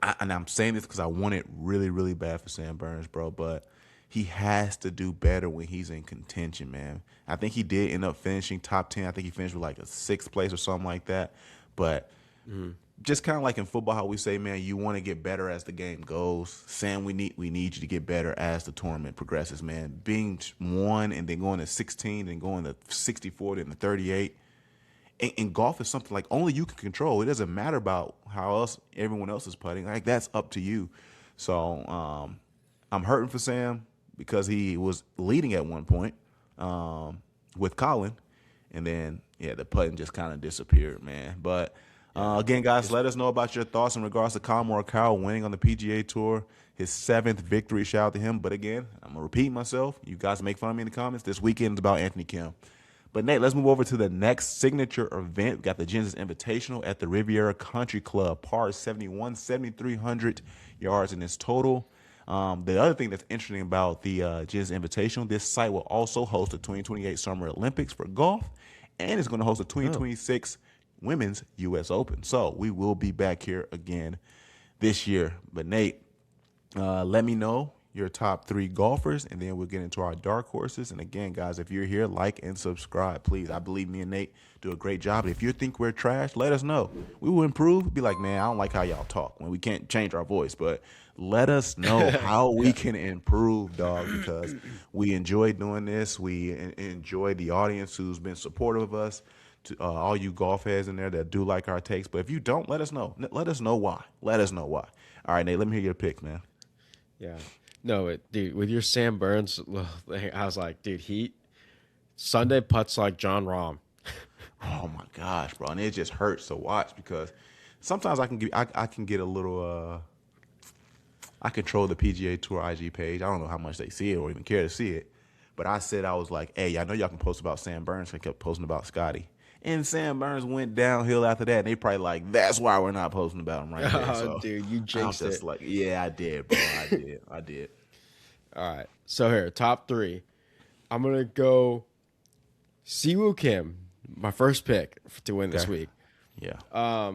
I'm saying this because I want it really, really bad for Sam Burns, bro. But he has to do better when he's in contention, man. I think he did end up finishing top 10. I think he finished with like a 6th place or something like that. But just kind of like in football, how we say, man, you want to get better as the game goes. Sam, we need you to get better as the tournament progresses, man. Being 1 and then going to 16 and going to 64 and to 38. And golf is something like only you can control. It doesn't matter about how everyone else is putting. Like, that's up to you. So I'm hurting for Sam because he was leading at one point with Collin. And then, yeah, the putting just kind of disappeared, man. But again, guys, let us know about your thoughts in regards to Collin Morikawa winning on the PGA Tour, his 7th victory. Shout out to him. But again, I'm going to repeat myself. You guys make fun of me in the comments. This weekend is about Anthony Kim. But, Nate, let's move over to the next signature event. We got the Genesis Invitational at the Riviera Country Club. Par 71, 7,300 yards in its total. The other thing that's interesting about the Genesis Invitational, this site will also host the 2028 Summer Olympics for golf, and it's going to host the 2026 Women's U.S. Open. So we will be back here again this year. But, Nate, let me know your top 3 golfers, and then we'll get into our dark horses. And again, guys, if you're here, like and subscribe, please. I believe me and Nate do a great job. And if you think we're trash, let us know. We will improve. Be like, man, I don't like how y'all talk when we can't change our voice, but let us know how we can improve, dog, because we enjoy doing this. We enjoy the audience who's been supportive of us. To all you golf heads in there that do like our takes. But if you don't, let us know. Let us know why. Let us know why. All right, Nate, let me hear your pick, man. Yeah. No, dude, with your Sam Burns, I was like, dude, Sunday putts like John Rahm. Oh my gosh, bro, and it just hurts to watch because sometimes I can get a little. I control the PGA Tour IG page. I don't know how much they see it or even care to see it, but I was like, hey, I know y'all can post about Sam Burns. I kept posting about Scotty. And Sam Burns went downhill after that, and they probably like, that's why we're not posting about him right now. So, dude, you jinxed it. Like, yeah, I did, bro. I did. All right. So here, top 3. I'm going to go Siwoo Kim, my first pick to win this week. Yeah.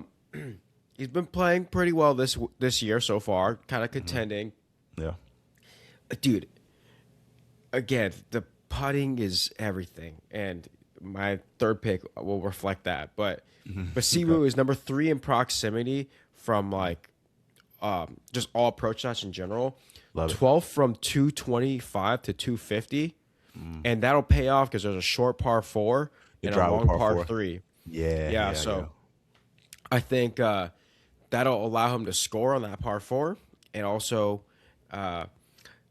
He's been playing pretty well this year so far, kind of contending. Yeah. Dude, again, the putting is everything, and my third pick will reflect that. But Siwoo is number 3 in proximity from like just all approach shots in general. Love it. 12 from 225 to 250, and that'll pay off because there's a short par 4 and a long par 3. Yeah. I think that'll allow him to score on that par 4 and also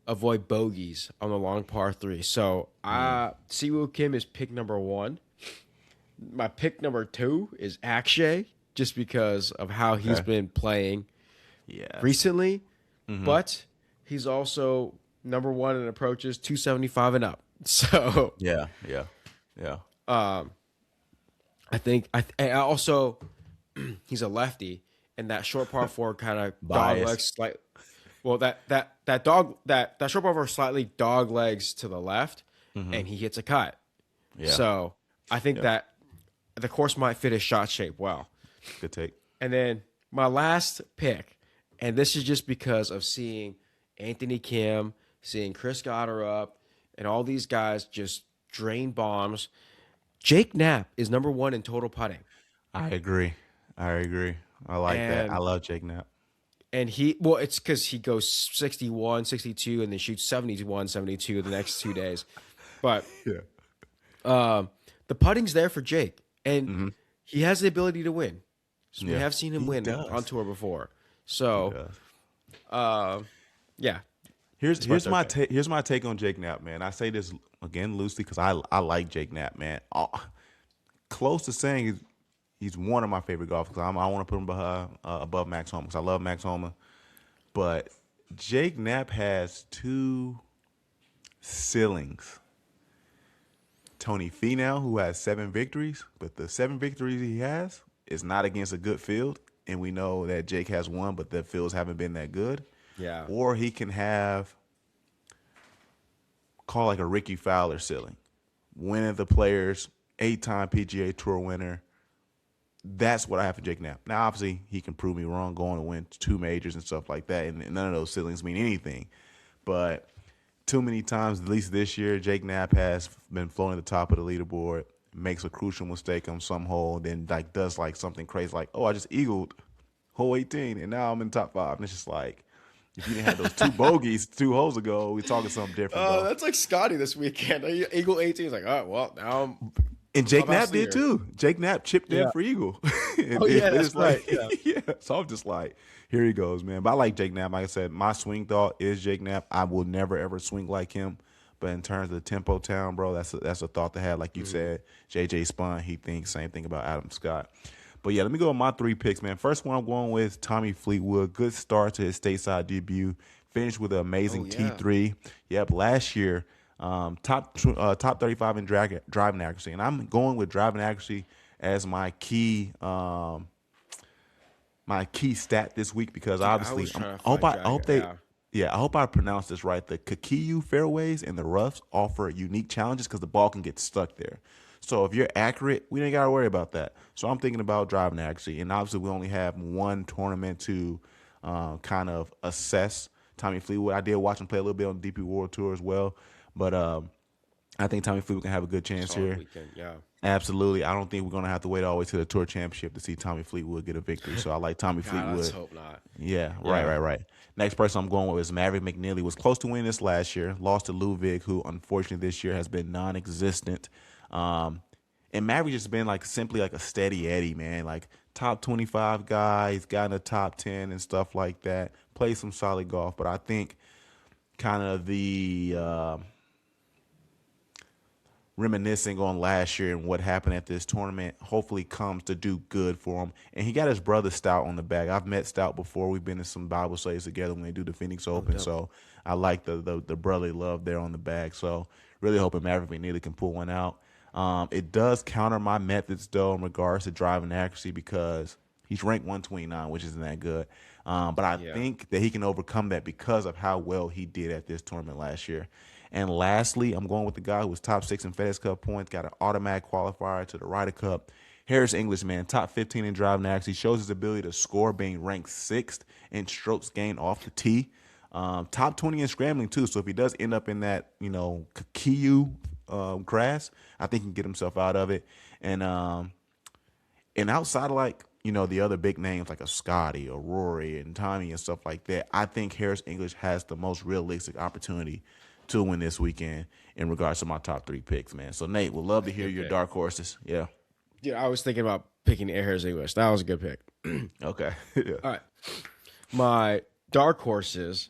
avoid bogeys on the long par 3. So Siwoo Kim is pick number 1. My pick number 2 is Akshay, just because of how he's been playing recently. But he's also number 1 in approaches 275 and up. So yeah. I think and also he's a lefty, and that short par 4 kind of dog legs slightly. Well, that short par 4 slightly dog legs to the left, and he hits a cut. Yeah. So I think that the course might fit his shot shape well. Good take. And then my last pick, and this is just because of seeing Anthony Kim, seeing Chris Gotterup, and all these guys just drain bombs. Jake Knapp is number 1 in total putting. I agree. I like that. I love Jake Knapp. And it's because he goes 61, 62, and then shoots 71, 72 the next 2 days. But the putting's there for Jake, and he has the ability to win. So we have seen him win on tour before. So, Here's my take on Jake Knapp, man. I say this again loosely because I like Jake Knapp, man. Close to saying he's one of my favorite golfers. I want to put him above Max Homa because I love Max Homa. But Jake Knapp has 2 ceilings. Tony Finau, who has 7 victories, but the 7 victories he has is not against a good field, and we know that Jake has 1, but the fields haven't been that good. Yeah. Or he can have call like a Ricky Fowler ceiling, winning the Players, 8-time PGA Tour winner. That's what I have for Jake Knapp. Now, obviously, he can prove me wrong, going to win 2 majors and stuff like that, and none of those ceilings mean anything. But too many times, at least this year, Jake Knapp has been floating at the top of the leaderboard, makes a crucial mistake on some hole, then like does like something crazy, like, oh, I just eagled hole 18, and now I'm in top 5. And it's just like, if you didn't have those 2 bogeys 2 holes ago, we're talking something different, bro. That's like Scotty this weekend. Eagle 18 is like, oh, well, now I'm. And Jake Knapp did too. Jake Knapp chipped in for Eagle. That's right. Yeah. So I'm just like, here he goes, man. But I like Jake Knapp. Like I said, my swing thought is Jake Knapp. I will never ever swing like him. But in terms of the tempo town, bro, that's a thought to have. Like you said, JJ spun. He thinks same thing about Adam Scott. But yeah, let me go with my 3 picks, man. First one I'm going with Tommy Fleetwood. Good start to his stateside debut. Finished with an amazing T3. Yep, last year. Top 35 in driving accuracy, and I'm going with driving accuracy as my key stat this week because obviously I hope I pronounced this right. The Kikiu fairways and the roughs offer unique challenges because the ball can get stuck there. So if you're accurate, we ain't got to worry about that. So I'm thinking about driving accuracy, and obviously we only have one tournament to kind of assess Tommy Fleetwood. I did watch him play a little bit on the DP World Tour as well. But I think Tommy Fleetwood can have a good chance here. Yeah. Absolutely. I don't think we're going to have to wait all the way to the Tour Championship to see Tommy Fleetwood get a victory. So I like Tommy Fleetwood. Let's hope not. Yeah, right. Next person I'm going with is Maverick McNeely. Was close to winning this last year. Lost to Ludwig, who unfortunately this year has been non-existent. And Maverick just been like simply like a steady Eddie, man. Like top 25 guy. He's gotten a top 10 and stuff like that. Plays some solid golf. But I think kind of the reminiscing on last year and what happened at this tournament hopefully comes to do good for him. And he got his brother Stout on the back. I've met Stout before. We've been in some Bible studies together when they do the Phoenix Open. So I like the brotherly love there on the back. So really hoping Maverick McNeely can pull one out. It does counter my methods, though, in regards to driving accuracy because he's ranked 129, which isn't that good. But I think that he can overcome that because of how well he did at this tournament last year. And lastly, I'm going with the guy who was top 6 in FedEx Cup points, got an automatic qualifier to the Ryder Cup. Harris English, man, top 15 in driving accuracy, shows his ability to score, being ranked 6th in strokes gained off the tee. Top 20 in scrambling, too. So if he does end up in that, Kikiu grass, I think he can get himself out of it. And outside of the other big names like a Scotty or Rory and Tommy and stuff like that, I think Harris English has the most realistic opportunity to win this weekend in regards to my top 3 picks, man. So, Nate, would love to hear your dark horses. Yeah. Yeah, I was thinking about picking Harris English. That was a good pick. Okay. Yeah. All right. My dark horses,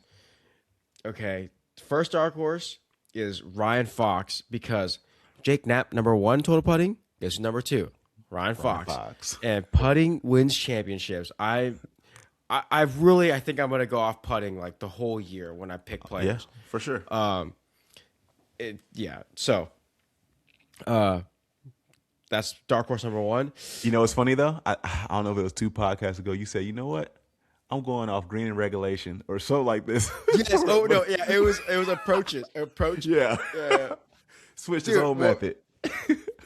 okay, first dark horse is Ryan Fox because Jake Knapp, number 1 total putting, is number 2. Ryan Fox. And putting wins championships. I think I'm gonna go off putting like the whole year when I pick players. Yeah, for sure. So, that's dark horse number 1. You know, it's funny though. I don't know if it was 2 podcasts ago. You said, you know what? I'm going off green and regulation or so like this. Yes. Oh no. Yeah. It was approaches. Yeah. Switched his whole method.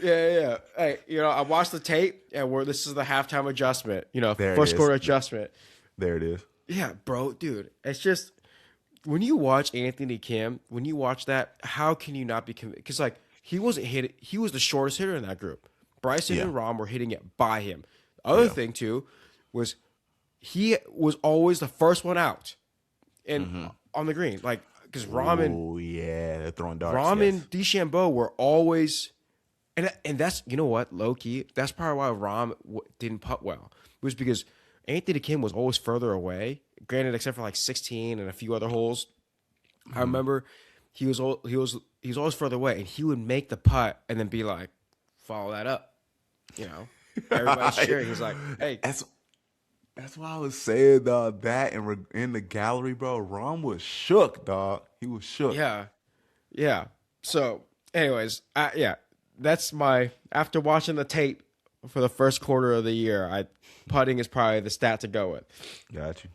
Yeah. Hey, I watched the tape and this is the halftime adjustment. There first quarter adjustment. There it is. Yeah, bro, dude. It's just when you watch Anthony Kim, when you watch that, how can you not be convinced? Because he wasn't hit. He was the shortest hitter in that group. Bryson and Rahm were hitting it by him. The other thing too was he was always the first one out, and on the green, because Rahm and they're throwing darts. Rahm and DeChambeau were always, and that's low key. That's probably why Rahm didn't putt well. Was because Anthony Kim was always further away. Granted, except for 16 and a few other holes. I remember he was always further away, and he would make the putt and then be like, "Follow that up." Everybody's cheering. He's like, "Hey." That's why I was saying, dog, that in the gallery, bro, Rahm was shook, dog. He was shook. Yeah. So, anyways, that's after watching the tape for the first quarter of the year, putting is probably the stat to go with. Got you.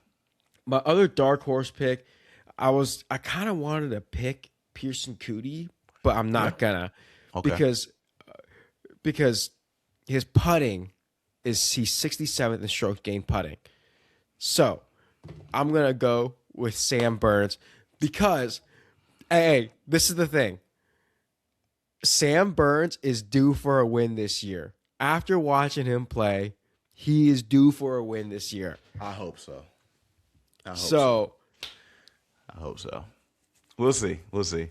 My other dark horse pick, I kind of wanted to pick Pearson Cootie, but I'm Yeah. not gonna Okay. because his putting he's 67th in stroke gain putting. So I'm gonna go with Sam Burns because hey, this is the thing. Sam Burns is due for a win this year. After watching him play, he is due for a win this year. I hope so. So I hope so. We'll see. We'll see.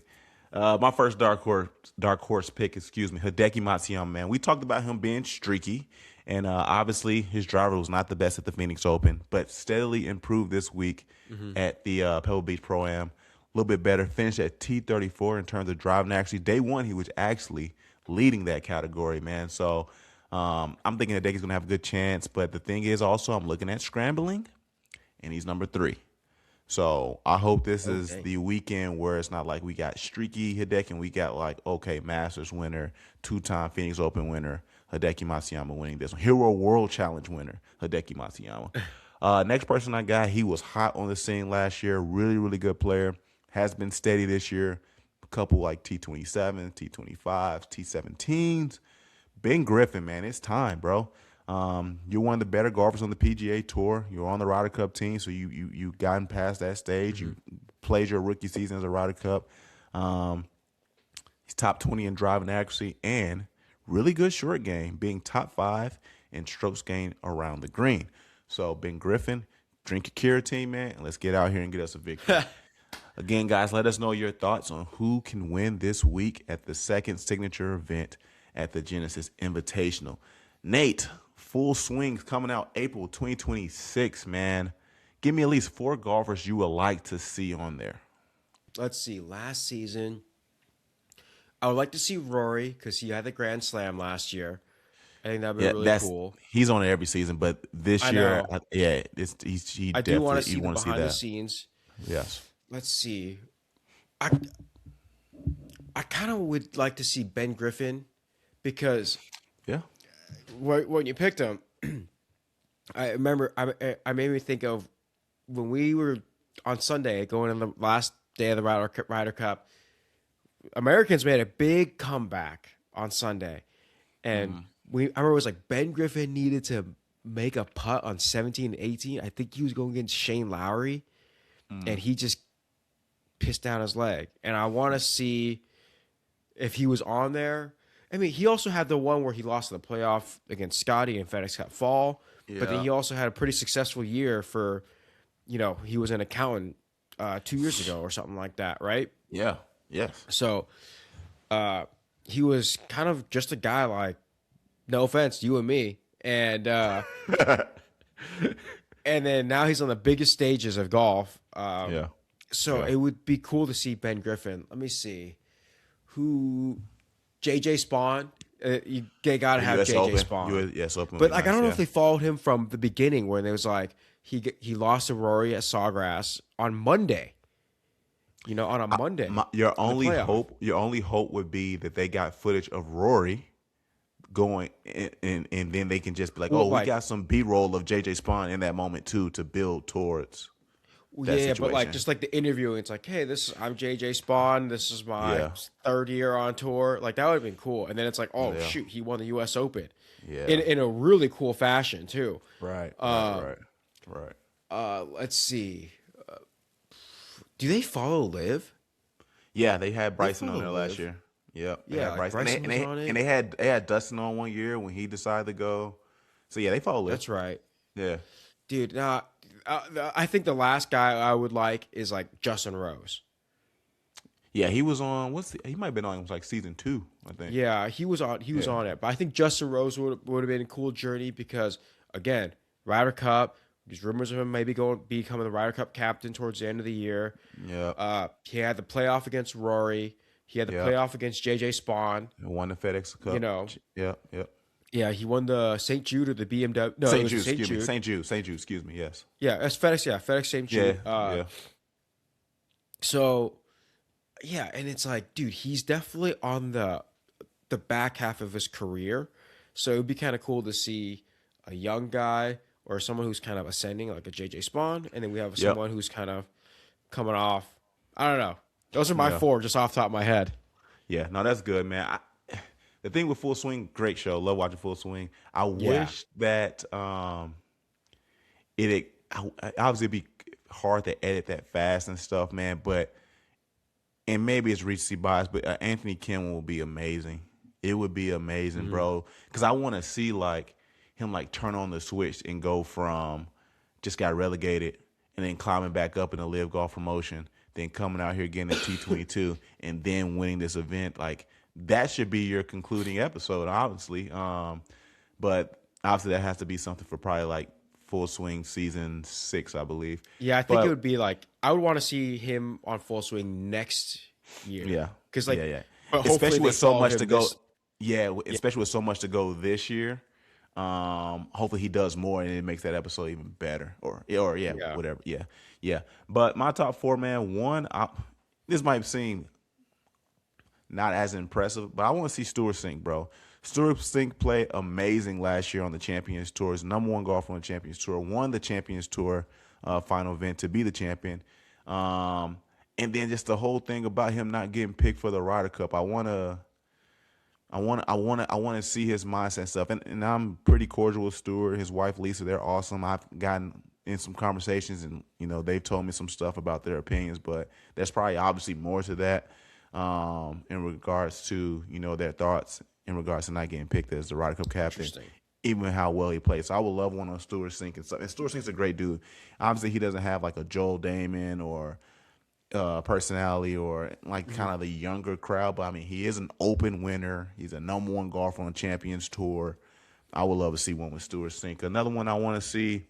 My first dark horse pick, Hideki Matsuyama, man. We talked about him being streaky, and obviously his driver was not the best at the Phoenix Open, but steadily improved this week at the Pebble Beach Pro-Am. A little bit better. Finished at T34 in terms of driving. Actually, day one, he was actually leading that category, man. So I'm thinking Hideki's going to have a good chance, but the thing is also I'm looking at scrambling, and he's number 3. So I hope this is the weekend where it's not like we got streaky Hideki and we got like, okay, Masters winner, 2-time Phoenix Open winner, Hideki Matsuyama winning this one. Hero World Challenge winner, Hideki Matsuyama. Next person I got, he was hot on the scene last year. Really, really good player. Has been steady this year. A couple like T27, T25, T17s. Ben Griffin, man, it's time, bro. You're one of the better golfers on the PGA Tour. You're on the Ryder Cup team, so you gotten past that stage. You played your rookie season as a Ryder Cup. He's top 20 in driving accuracy and really good short game, being top 5 in strokes gained around the green. So Ben Griffin, drink your Kira man, and let's get out here and get us a victory. Again, guys, let us know your thoughts on who can win this week at the second signature event at the Genesis Invitational. Nate, full swings coming out April 2026, man. Give me at least 4 golfers you would like to see on there. let's see. Last season, I would like to see Rory because he had the Grand Slam last year. I think that'd be really cool. He's on it every season, but this year, he I do want to definitely see the want to see behind the that. scenes. Yes. Let's see. I kind of would like to see Ben Griffin because Yeah. when you picked him, I remember I made me think of when we were on Sunday going on the last day of the Ryder Cup. Americans made a big comeback on Sunday, and I remember it was like Ben Griffin needed to make a putt on 17 and 18. I think he was going against Shane Lowry, and he just pissed down his leg. And I want to see if he was on there. I mean, he also had the one where he lost in the playoff against Scotty and FedEx Cup Fall. Yeah. But then he also had a pretty successful year for, he was an accountant 2 years ago or something like that, right? Yeah. Yes. So he was kind of just a guy like, no offense, you and me. And and then now he's on the biggest stages of golf. Yeah. So it would be cool to see Ben Griffin. Let me see. JJ Spawn. You got to have US JJ Open. Spawn. US Open. But like, I don't know if they followed him from the beginning when it was like he lost to Rory at Sawgrass on Monday. On a Monday. Your only hope would be that they got footage of Rory going and then they can just be like, we got some B-roll of JJ Spawn in that moment too to build towards that situation. But like just like the interview, it's like, hey, I'm JJ Spawn. This is my 3rd year on tour. Like that would have been cool. And then it's like, oh shoot, he won the U.S. Open. Yeah. In a really cool fashion too. Right. Let's see. Do they follow LIV? Yeah, they had Bryson on there last year. Yep. Yeah, Bryson. And they had Dustin on one year when he decided to go. So yeah, they follow LIV. That's right. Yeah. Dude, I think the last guy I would like is like Justin Rose. Yeah, he was on. He might have been on like season 2, I think. Yeah, he was on. He was on it, but I think Justin Rose would have been a cool journey because again, Ryder Cup. There's rumors of him maybe becoming the Ryder Cup captain towards the end of the year. Yeah. He had the playoff against Rory. He had the playoff against JJ Spawn. He won the FedEx Cup. Yeah. Yeah, he won the St. Jude or the BMW. No, St. Jude. St. Jude, excuse me, yes. Yeah, that's FedEx. Yeah, FedEx St. Jude. Yeah. So, yeah, and it's like, dude, he's definitely on the back half of his career. So it would be kind of cool to see a young guy or someone who's kind of ascending, like a JJ Spawn, and then we have Yep. someone who's kind of coming off. I don't know. Those are my Yeah. 4 just off the top of my head. Yeah, no, that's good, man. The thing with Full Swing, great show. Love watching Full Swing. I Yeah. wish that obviously it'd be hard to edit that fast and stuff, man. But and maybe it's recency bias, but Anthony Kim will be amazing. It would be amazing, bro. Because I want to see like him like turn on the switch and go from just got relegated and then climbing back up in the LIV Golf promotion, then coming out here getting a T22 and then winning this event. Like that should be your concluding episode, obviously. But obviously that has to be something for probably like Full Swing season 6, I believe. Yeah, I think it would be like I would want to see him on Full Swing next year. Yeah, because like, yeah. but Especially with so much to go. This, Especially with so much to go this year. Hopefully he does more and it makes that episode even better. Or whatever. Yeah. But my top 4, man. One, this might seem not as impressive, but I want to see Stewart Cink, bro. Stewart Cink played amazing last year on the Champions Tour. He's #1 golfer on the Champions Tour. Won the Champions Tour final event to be the champion. And then just the whole thing about him not getting picked for the Ryder Cup. I want to see his mindset and stuff. And I'm pretty cordial with Stewart, his wife Lisa. They're awesome. I've gotten in some conversations, and they've told me some stuff about their opinions. But there's probably obviously more to that in regards to their thoughts in regards to not getting picked as the Ryder Cup captain, even how well he plays. So I would love one on Stewart Cink and stuff. And Stewart Cink's a great dude. Obviously, he doesn't have like a Joel Damon or personality or like kind of the younger crowd, but I mean he is an Open winner. He's a #1 golfer on the Champions Tour. I would love to see one with Stewart Cink. Another one I want to see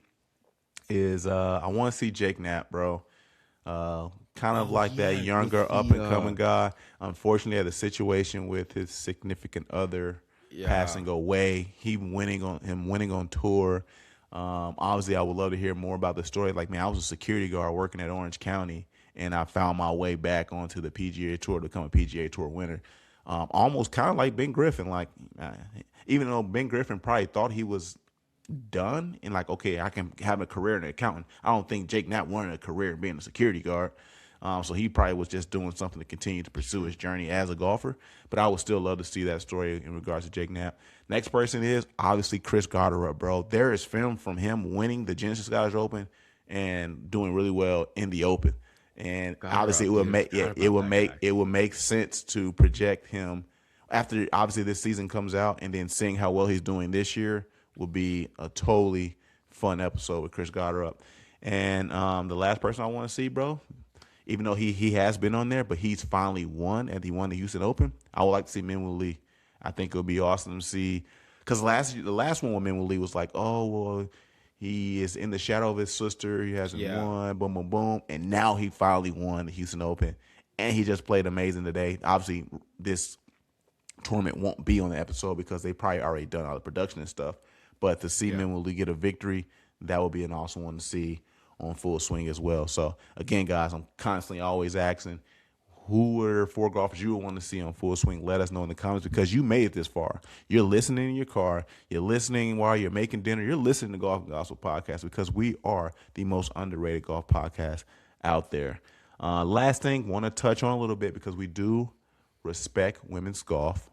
is I want to see Jake Knapp, bro. Kind of like that younger up and coming guy. Unfortunately, had a situation with his significant other passing away. Him winning on tour. Obviously, I would love to hear more about the story. Like, man, I was a security guard working at Orange County, and I found my way back onto the PGA Tour to become a PGA Tour winner. Almost kind of like Ben Griffin. Like, even though Ben Griffin probably thought he was done and like, okay, I can have a career in accounting, I don't think Jake Knapp wanted a career in being a security guard. So he probably was just doing something to continue to pursue his journey as a golfer. But I would still love to see that story in regards to Jake Knapp. Next person is obviously Chris Gotterup, bro. There is film from him winning the Genesis Scottish Open and doing really well in the Open. And obviously it would make sense to project him after obviously this season comes out, and then seeing how well he's doing this year will be a totally fun episode with Chris Gotterup. And the last person I want to see, bro, even though he has been on there, but he's finally won and he won the Houston Open, I would like to see Minwoo Lee. I think it would be awesome to see, because the last one with Minwoo Lee was like, oh, well, he is in the shadow of his sister. He hasn't won, boom, boom, boom. And now he finally won the Houston Open. And he just played amazing today. Obviously, this tournament won't be on the episode because they probably already done all the production and stuff. But to see Minwoo Lee get a victory, that would be an awesome one to see on Full Swing as well. So, again, guys, I'm constantly always asking, who are 4 golfers you would want to see on Full Swing? Let us know in the comments, because you made it this far. You're listening in your car. You're listening while you're making dinner. You're listening to Golf Gospel Podcast, because we are the most underrated golf podcast out there. Last thing, want to touch on a little bit, because we do respect women's golf.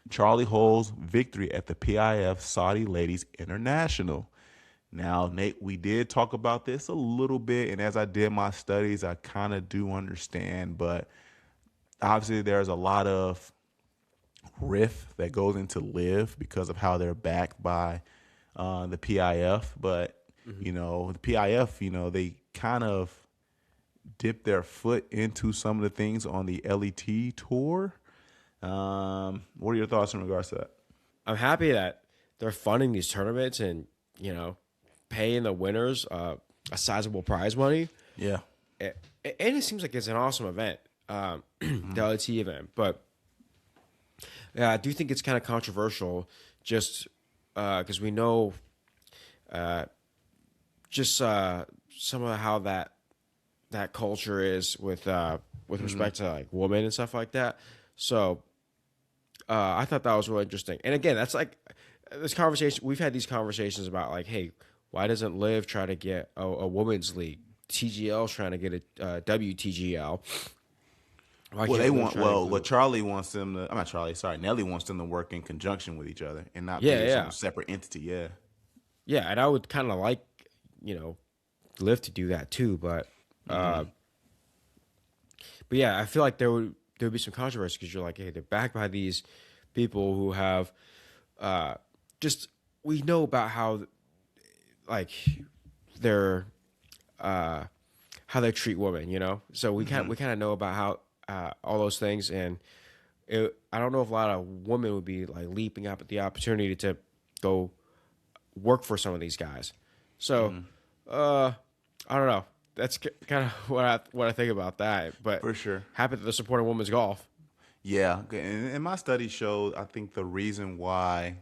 Charley Hull's victory at the PIF Saudi Ladies International. Now, Nate, we did talk about this a little bit, and as I did my studies, I kind of do understand, but obviously there's a lot of riff that goes into LIV because of how they're backed by the PIF. But, the PIF, they kind of dip their foot into some of the things on the LET tour. What are your thoughts in regards to that? I'm happy that they're funding these tournaments and, paying the winners a sizable prize money. Yeah. And it seems like it's an awesome event. The LET event, but I do think it's kind of controversial, just because we know some of how that culture is with respect to like women and stuff like that. So I thought that was really interesting. And again, that's like this conversation. We've had these conversations about like, hey, Why doesn't LIV try to get a women's league? TGL's trying to get a WTGL. Why Well, can't they LIV want try to include? Charlie wants them to. I'm not Charlie. Sorry, Nelly wants them to work in conjunction with each other and not be Yeah, its own yeah, separate entity. Yeah. yeah. And I would kind of like, you know, LIV to do that too. But yeah, I feel like there would be some controversy because you're like, hey, they're backed by these people who have just we know about how like they're how they treat women, you know. So we kind of know about how all those things, and I don't know if a lot of women would be like leaping up at the opportunity to go work for some of these guys. So I don't know. That's kind of what I think about that. But For sure. happy that they're supporting women's golf. Yeah, and my study showed I think the reason why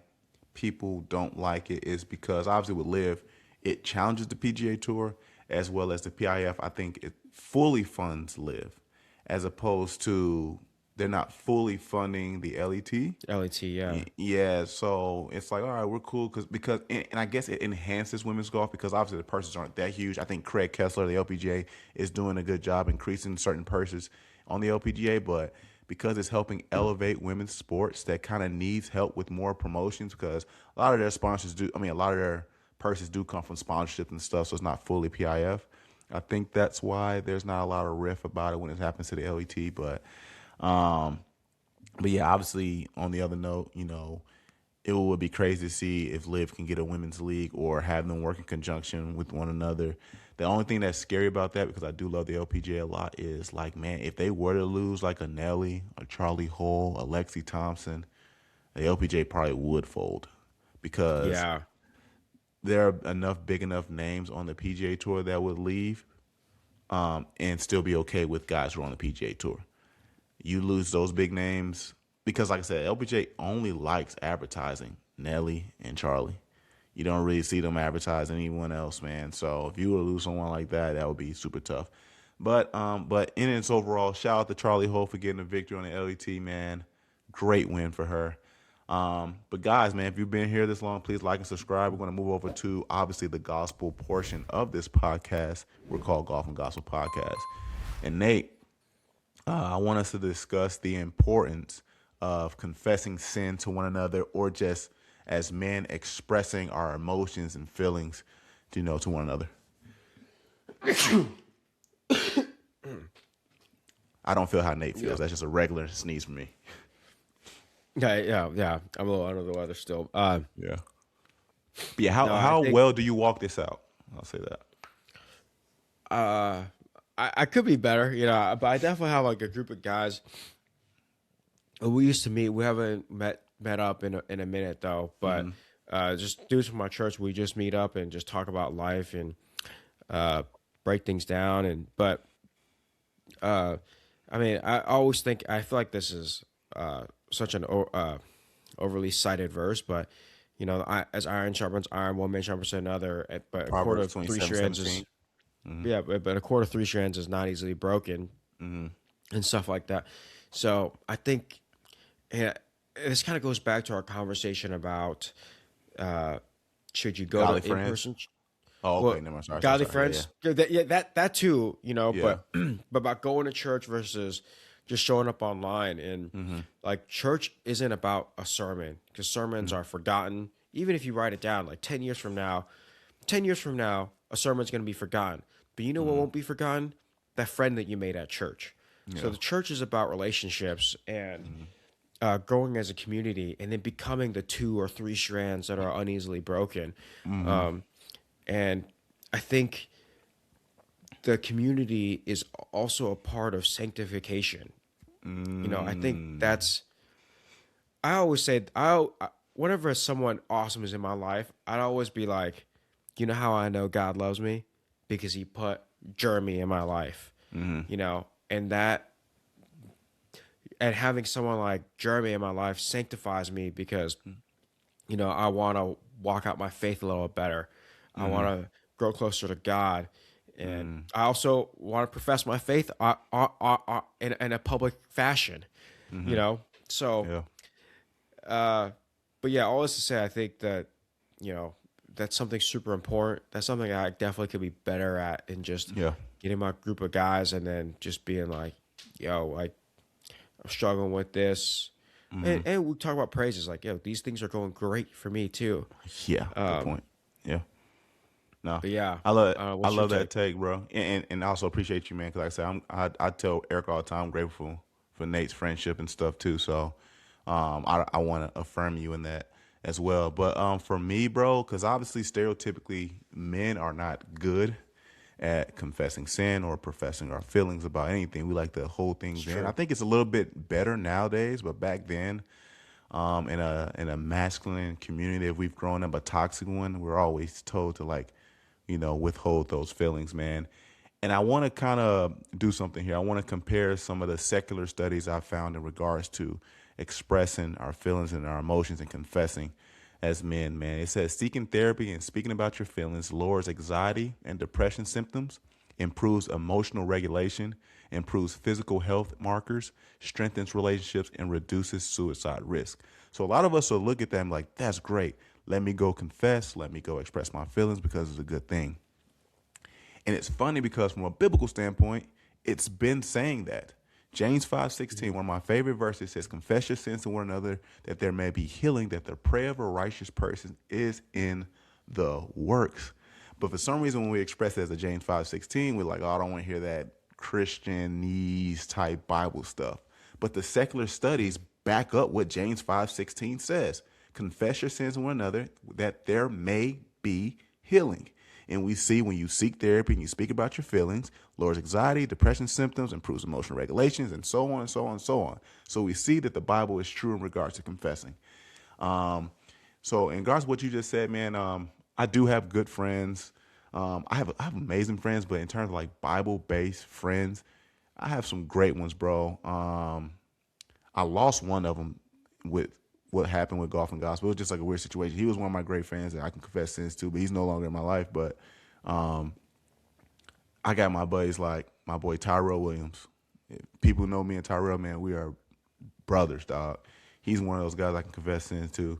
people don't like it is because obviously with LIV, it challenges the PGA Tour as well as the PIF. I think it fully funds LIV, as opposed to they're not fully funding the LET. LET, yeah. Yeah, so it's like, all right, we're cool because and I guess it enhances women's golf because obviously the purses aren't that huge. I think Craig Kessler, the LPGA, is doing a good job increasing certain purses on the LPGA, but because it's helping elevate women's sports that kind of needs help with more promotions because a lot of their sponsors do. I mean, a lot of their purses do come from sponsorship and stuff, so it's not fully PIF. I think that's why there's not a lot of riff about it when it happens to the LET, um, but yeah, obviously on the other note, it would be crazy to see if LIV can get a women's league or have them work in conjunction with one another. The only thing that's scary about that, because I do love the LPGA a lot, is like, man, if they were to lose like a Nelly, a Charley Hull, a Lexi Thompson, the LPGA probably would fold because Yeah. there are big enough names on the PGA Tour that would leave and still be okay with guys who are on the PGA Tour. You lose those big names because, like I said, LPGA only likes advertising Nelly and Charlie. You don't really see them advertise anyone else, man. So if you were to lose someone like that, that would be super tough. But in its overall, shout out to Charley Hull for getting a victory on the LET, man. Great win for her. But guys, man, if you've been here this long, please like and subscribe. We're going to move over to obviously the gospel portion of this podcast. We're called Golf and Gospel Podcast. And Nate, I want us to discuss the importance of confessing sin to one another, or just as men expressing our emotions and feelings, to one another. I don't feel how Nate feels. That's just a regular sneeze for me. Yeah. I'm a little under the weather still. Yeah. But yeah. How well do you walk this out? I'll say that. I could be better, but I definitely have like a group of guys we used to meet. We haven't met up in a minute though, but just dudes from my church, we just meet up and just talk about life and break things down. I mean, I feel like this is such an overly cited verse, but as iron sharpens iron, one man sharpens another. But a cord of three strands is yeah, but a cord of three strands is not easily broken, and stuff like that. So I think this kind of goes back to our conversation about should you go Godly to friends? in person? Oh, okay. Well, Never mind. Sorry. godly sorry. friends, that too, Yeah. but about going to church versus just showing up online. And like church isn't about a sermon, because sermons are forgotten. Even if you write it down, like 10 years from now, a sermon's going to be forgotten. But you know what won't be forgotten? That friend that you made at church. So the church is about relationships and growing as a community, and then becoming the 2 or 3 strands that are uneasily broken. And I think the community is also a part of sanctification. I think that's. I always say, whenever someone awesome is in my life, I'd always be like, you know how I know God loves me? Because he put Geremy in my life, and having someone like Geremy in my life sanctifies me because, I want to walk out my faith a little better. I want to grow closer to God. And I also want to profess my faith in a public fashion, So, Yeah. but yeah, all this to say, I think that, that's something super important. That's something I definitely could be better at in just Yeah. getting my group of guys and then just being like, yo, like I'm struggling with this. And we talk about praises like, yo, these things are going great for me too. Yeah. Good point. Yeah. No, But yeah, I what's your love that take? take, bro, and I also appreciate you, man. Because like I said, I tell Eric all the time, I'm grateful for Nate's friendship and stuff too. So, I want to affirm you in that as well. But for me, bro, because obviously stereotypically men are not good at confessing sin or professing our feelings about anything. We like to hold It's things in. I true. think it's a little bit better nowadays, but back then, in a masculine community, if we've grown up a toxic one, we're always told to like, withhold those feelings, man. And I want to kind of do something here. I want to compare some of the secular studies I found in regards to expressing our feelings and our emotions and confessing as men, man. It says seeking therapy and speaking about your feelings lowers anxiety and depression symptoms, improves emotional regulation, improves physical health markers, strengthens relationships, and reduces suicide risk. So a lot of us will look at them like, that's great. Let me go confess. Let me go express my feelings because it's a good thing. And it's funny because from a biblical standpoint, it's been saying that. James 5:16, one of my favorite verses, says, confess your sins to one another that there may be healing, that the prayer of a righteous person is in the works. But for some reason, when we express it as a James 5:16, we're like, oh, I don't want to hear that Christianese type Bible stuff. But the secular studies back up what James 5:16 says. Confess your sins to one another that there may be healing. And we see when you seek therapy and you speak about your feelings, lowers anxiety, depression symptoms, improves emotional regulations, and so on and so on and so on. So we see that the Bible is true in regards to confessing. So in regards to what you just said, man, I do have good friends. I have amazing friends, but in terms of like Bible-based friends, I have some great ones, bro. I lost one of them with what happened with golf and gospel. It was just like a weird situation. He was one of my great friends that I can confess sins to, but he's no longer in my life. But I got my buddies like my boy Tyrell Williams. People know me and Tyrell, man. We are brothers, dog. He's one of those guys I can confess sins to.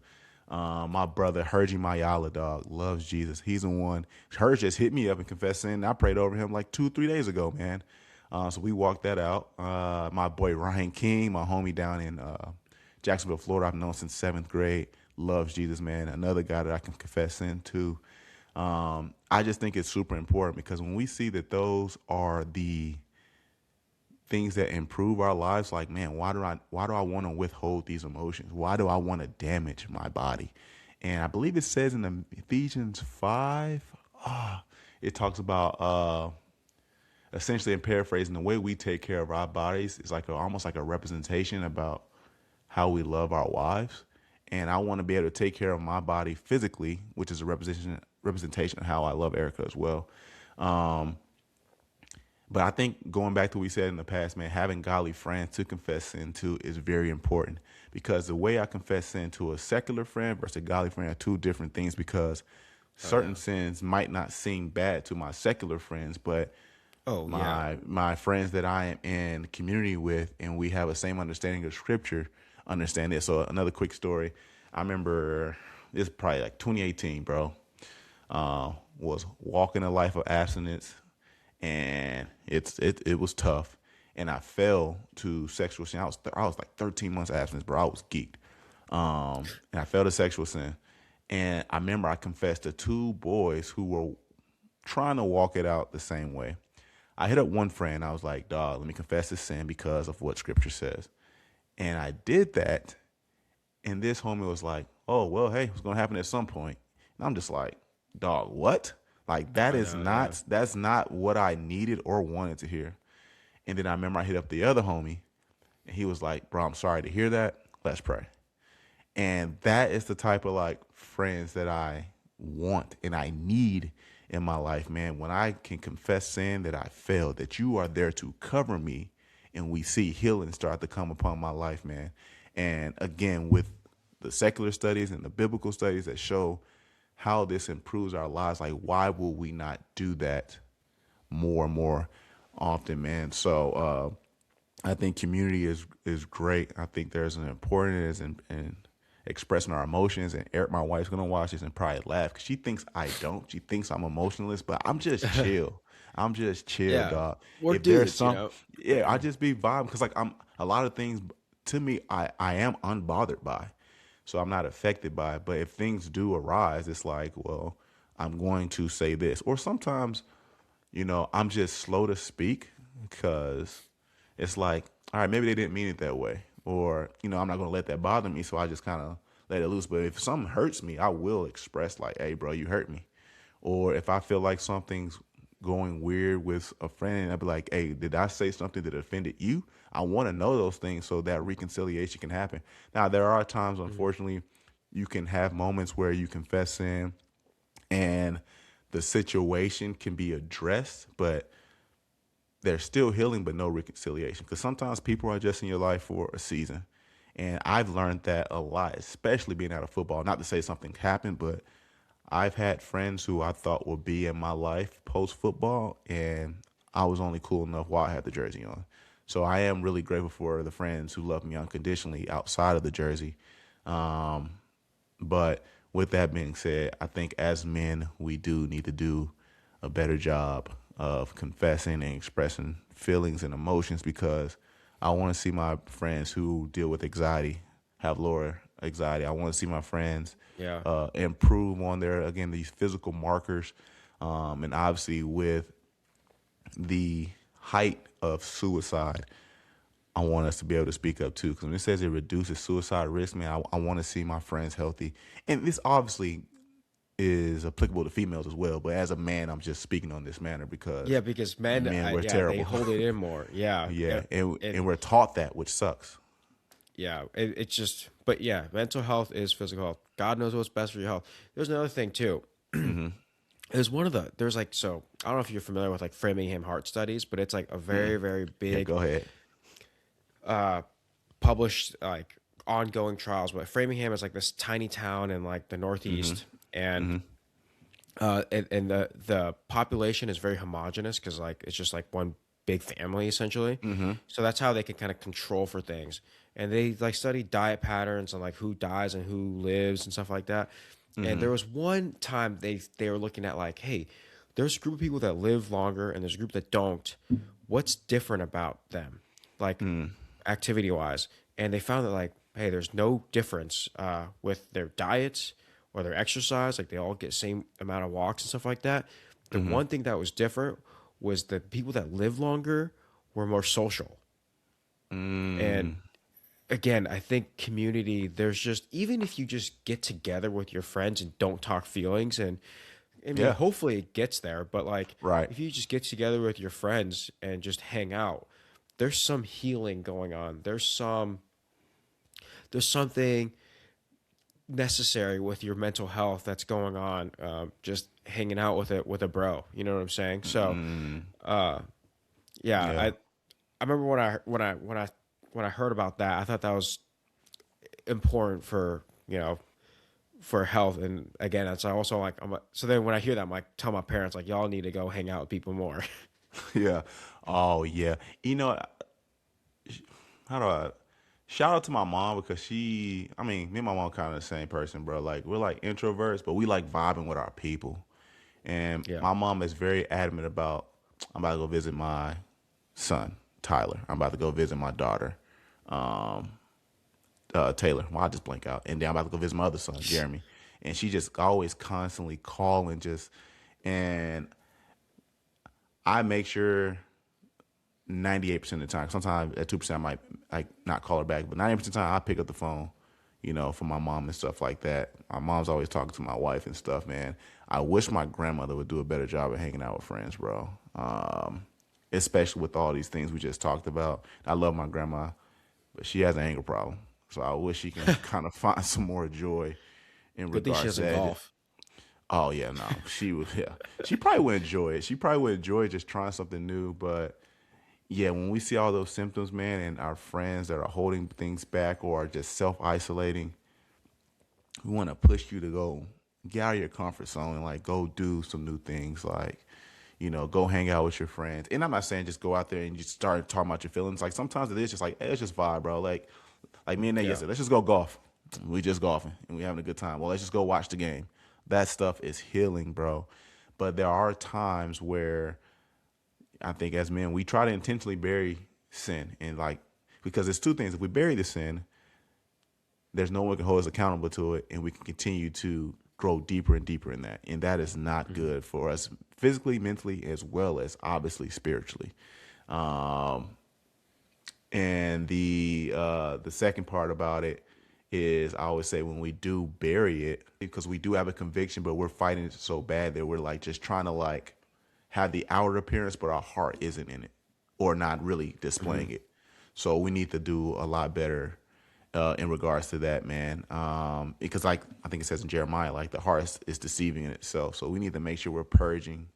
My brother Hergy Mayala, dog, loves Jesus. He's the one. Herge just hit me up and confessed sin. I prayed over him like 2-3 days ago, man. So we walked that out. My boy Ryan King, my homie down in Jacksonville, Florida, I've known since 7th grade, loves Jesus, man. Another guy that I can confess sin to. I just think it's super important because when we see that those are the things that improve our lives, like, man, why do I want to withhold these emotions? Why do I want to damage my body? And I believe it says in the Ephesians 5, it talks about essentially, in paraphrasing, the way we take care of our bodies is like almost like a representation about how we love our wives. And I want to be able to take care of my body physically, which is a representation of how I love Erica as well. But I think going back to what we said in the past, man, having godly friends to confess sin to is very important because the way I confess sin to a secular friend versus a godly friend are two different things because certain sins might not seem bad to my secular friends, but my friends that I am in community with and we have a same understanding of scripture understand it. So another quick story. I remember this is probably like 2018, bro. Was walking a life of abstinence and it was tough. And I fell to sexual sin. I was like 13 months abstinence, bro. I was geeked. And I fell to sexual sin. And I remember I confessed to two boys who were trying to walk it out the same way. I hit up one friend. I was like, dog, let me confess this sin because of what scripture says. And I did that. And this homie was like, oh, well, hey, it's going to happen at some point. And I'm just like, dog, what? Like, that's not what I needed or wanted to hear. And then I remember I hit up the other homie and he was like, bro, I'm sorry to hear that. Let's pray. And that is the type of like friends that I want and I need in my life, man. When I can confess sin that I failed, that you are there to cover me and we see healing start to come upon my life, man. And again, with the secular studies and the biblical studies that show how this improves our lives, like why will we not do that more and more often, man? So I think community is great. I think there's an importance expressing our emotions. And Eric, my wife's gonna watch this and probably laugh because she thinks I don't. She thinks I'm emotionless, but I'm just chill. I'm just chill, Yeah, dog. we're If there's dudes, you some, know. yeah, I just be vibing because like I'm a lot of things to me, I am unbothered by, so I'm not affected by it. But if things do arise, it's like, well, I'm going to say this, or sometimes, I'm just slow to speak because it's like, all right, maybe they didn't mean it that way, or I'm not going to let that bother me, so I just kind of let it loose. But if something hurts me, I will express like, hey, bro, you hurt me. Or if I feel like something's going weird with a friend, I'd be like, hey, did I say something that offended you? I want to know those things so that reconciliation can happen. Now, there are times, Mhm. unfortunately, you can have moments where you confess in and the situation can be addressed, but there's still healing, but no reconciliation. Because sometimes people are just in your life for a season. And I've learned that a lot, especially being out of football. Not to say something happened, but I've had friends who I thought would be in my life post football, and I was only cool enough while I had the jersey on. So I am really grateful for the friends who love me unconditionally outside of the jersey. Um, but with that being said, I think as men, we do need to do a better job of confessing and expressing feelings and emotions because I want to see my friends who deal with anxiety have lower anxiety. I want to see my friends Yeah. improve on their, again, these physical markers. And obviously, with the height of suicide, I want us to be able to speak up too. Because when it says it reduces suicide risk, man, I want to see my friends healthy. And this obviously is applicable to females as well. But as a man, I'm just speaking on this manner because Yeah, because men, men, we're yeah, they terrible. hold it in more. Yeah, Yeah, and and we're taught that, which sucks. yeah, it's just, but yeah, mental health is physical health. God knows what's best for your health. There's another thing too. Hmm. There's like, so I don't know if you're familiar with like Framingham heart studies, but it's like a very, very Yeah, big go ahead. published like ongoing trials. But Framingham is like this tiny town in like the Northeast, and and the population is very homogenous because like it's just like one big family essentially. So that's how they can kind of control for things. And they like study diet patterns and like who dies and who lives and stuff like that. And there was one time they were looking at like, hey, there's a group of people that live longer and there's a group that don't. What's different about them, like activity wise? And they found that like, hey, there's no difference with their diets or their exercise. Like they all get same amount of walks and stuff like that. The one thing that was different was the people that live longer were more social. And again, I think community, there's just, even if you just get together with your friends and don't talk feelings, and I mean, Yeah, hopefully it gets there, but like right. if you just get together with your friends and just hang out, there's some healing going on. There's something necessary with your mental health that's going on. Just hanging out with it with a bro, you know what I'm saying? So, yeah, Yeah. I remember when I heard about that, I thought that was important for for health. And again, it's also like so then when I hear that, I'm like, tell my parents like y'all need to go hang out with people more. Yeah. Oh, yeah. How do I shout out to my mom because I mean, me and my mom kind of the same person, bro. Like, we're like introverts, but we like vibing with our people. And Yeah. my mom is very adamant about, I'm about to go visit my son, Tyler. I'm about to go visit my daughter, Taylor. Well, I just blank out. And then I'm about to go visit my other son, Geremy. And she just always constantly calling, and I make sure 98% of the time. Sometimes at 2% I might like not call her back, but 90% of the time I pick up the phone, for my mom and stuff like that. My mom's always talking to my wife and stuff, man. I wish my grandmother would do a better job of hanging out with friends, bro. Especially with all these things we just talked about. I love my grandma, but she has an anger problem. So I wish she can kind of find some more joy in Good thing she regards to doesn't that. golf. Oh yeah, no, she would. Yeah, she probably would enjoy it. She probably would enjoy just trying something new. But yeah, when we see all those symptoms, man, and our friends that are holding things back or are just self isolating, we want to push you to go get out of your comfort zone and like go do some new things. Like, go hang out with your friends. And I'm not saying just go out there and just start talking about your feelings. Like sometimes it is just like, hey, let's just vibe, bro. Like me and Nate Yeah. yesterday, let's just go golf. We just golfing and we having a good time. Well, let's just go watch the game. That stuff is healing, bro. But there are times where I think as men, we try to intentionally bury sin. And like, because there's two things. If we bury the sin, there's no one can hold us accountable to it. And we can continue to grow deeper and deeper in that. And that is not good for us physically, mentally, as well as obviously spiritually. And the second part about it is I always say when we do bury it, because we do have a conviction, but we're fighting it so bad that we're like just trying to like have the outer appearance, but our heart isn't in it or not really displaying it. So we need to do a lot better in regards to that, man. Because like I think it says in Jeremiah, like the heart is deceiving in itself. So we need to make sure we're purging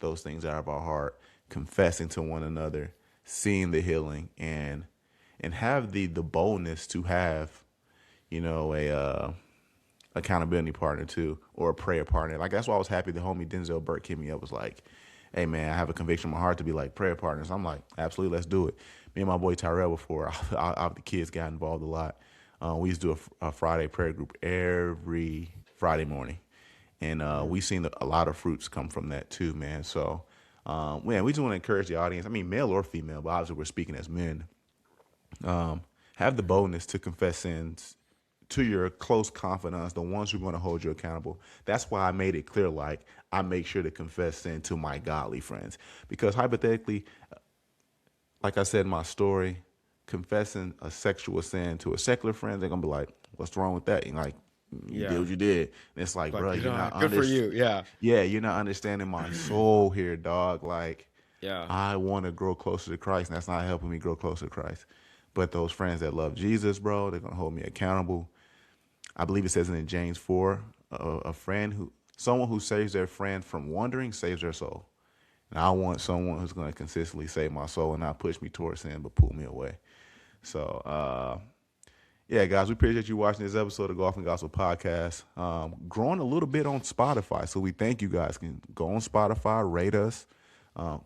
those things out of our heart, confessing to one another, seeing the healing, and have the boldness to have, you know, a accountability partner too, or a prayer partner. Like that's why I was happy the homie Denzel Burke hit me up, was like, hey man, I have a conviction in my heart to be like prayer partners. I'm like, absolutely, let's do it. Me and my boy Tyrell before the kids got involved a lot. We used to do a Friday prayer group every Friday morning. And we've seen a lot of fruits come from that too, man. So, man, we just want to encourage the audience. I mean, male or female, but obviously we're speaking as men. Have the boldness to confess sins to your close confidants, the ones who are going to hold you accountable. That's why I made it clear, like, I make sure to confess sin to my godly friends. Because hypothetically, like I said in my story, confessing a sexual sin to a secular friend, they're going to be like, what's wrong with that? And like, you did what you did. And it's like, bro, you're not good for you. Yeah. Yeah, you're not understanding my soul here, dog. Like, Yeah. I want to grow closer to Christ, and that's not helping me grow closer to Christ. But those friends that love Jesus, bro, they're going to hold me accountable. I believe it says in James 4, someone who saves their friend from wandering saves their soul. And I want someone who's going to consistently save my soul and not push me towards sin, but pull me away. So, yeah, guys, we appreciate you watching this episode of Golf and Gospel Podcast. Growing a little bit on Spotify, so we thank you guys. Can go on Spotify, rate us,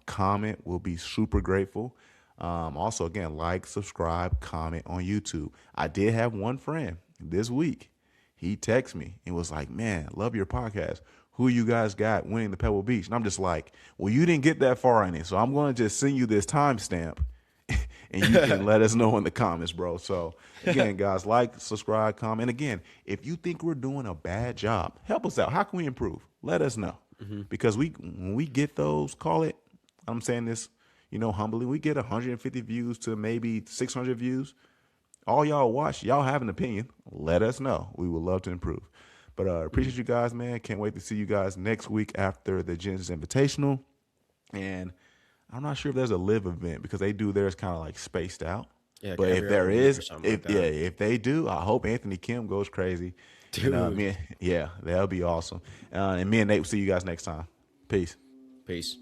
comment. We'll be super grateful. Also, again, like, subscribe, comment on YouTube. I did have one friend this week. He texted me and was like, man, love your podcast. Who you guys got winning the Pebble Beach? And I'm just like, well, you didn't get that far in it. So I'm going to just send you this timestamp and you can let us know in the comments, bro. So again, guys, like, subscribe, comment. And again, if you think we're doing a bad job, help us out. How can we improve? Let us know. Because when we get those, I'm saying this, you know, humbly, we get 150 views to maybe 600 views. All y'all watch, y'all have an opinion. Let us know. We would love to improve. But appreciate you guys, man. Can't wait to see you guys next week after the Genesis Invitational. And I'm not sure if there's a LIV event because they do theirs kind of like spaced out. Yeah, but if there is, if they do, I hope Anthony Kim goes crazy. Dude. And, that'll be awesome. And me and Nate will see you guys next time. Peace. Peace.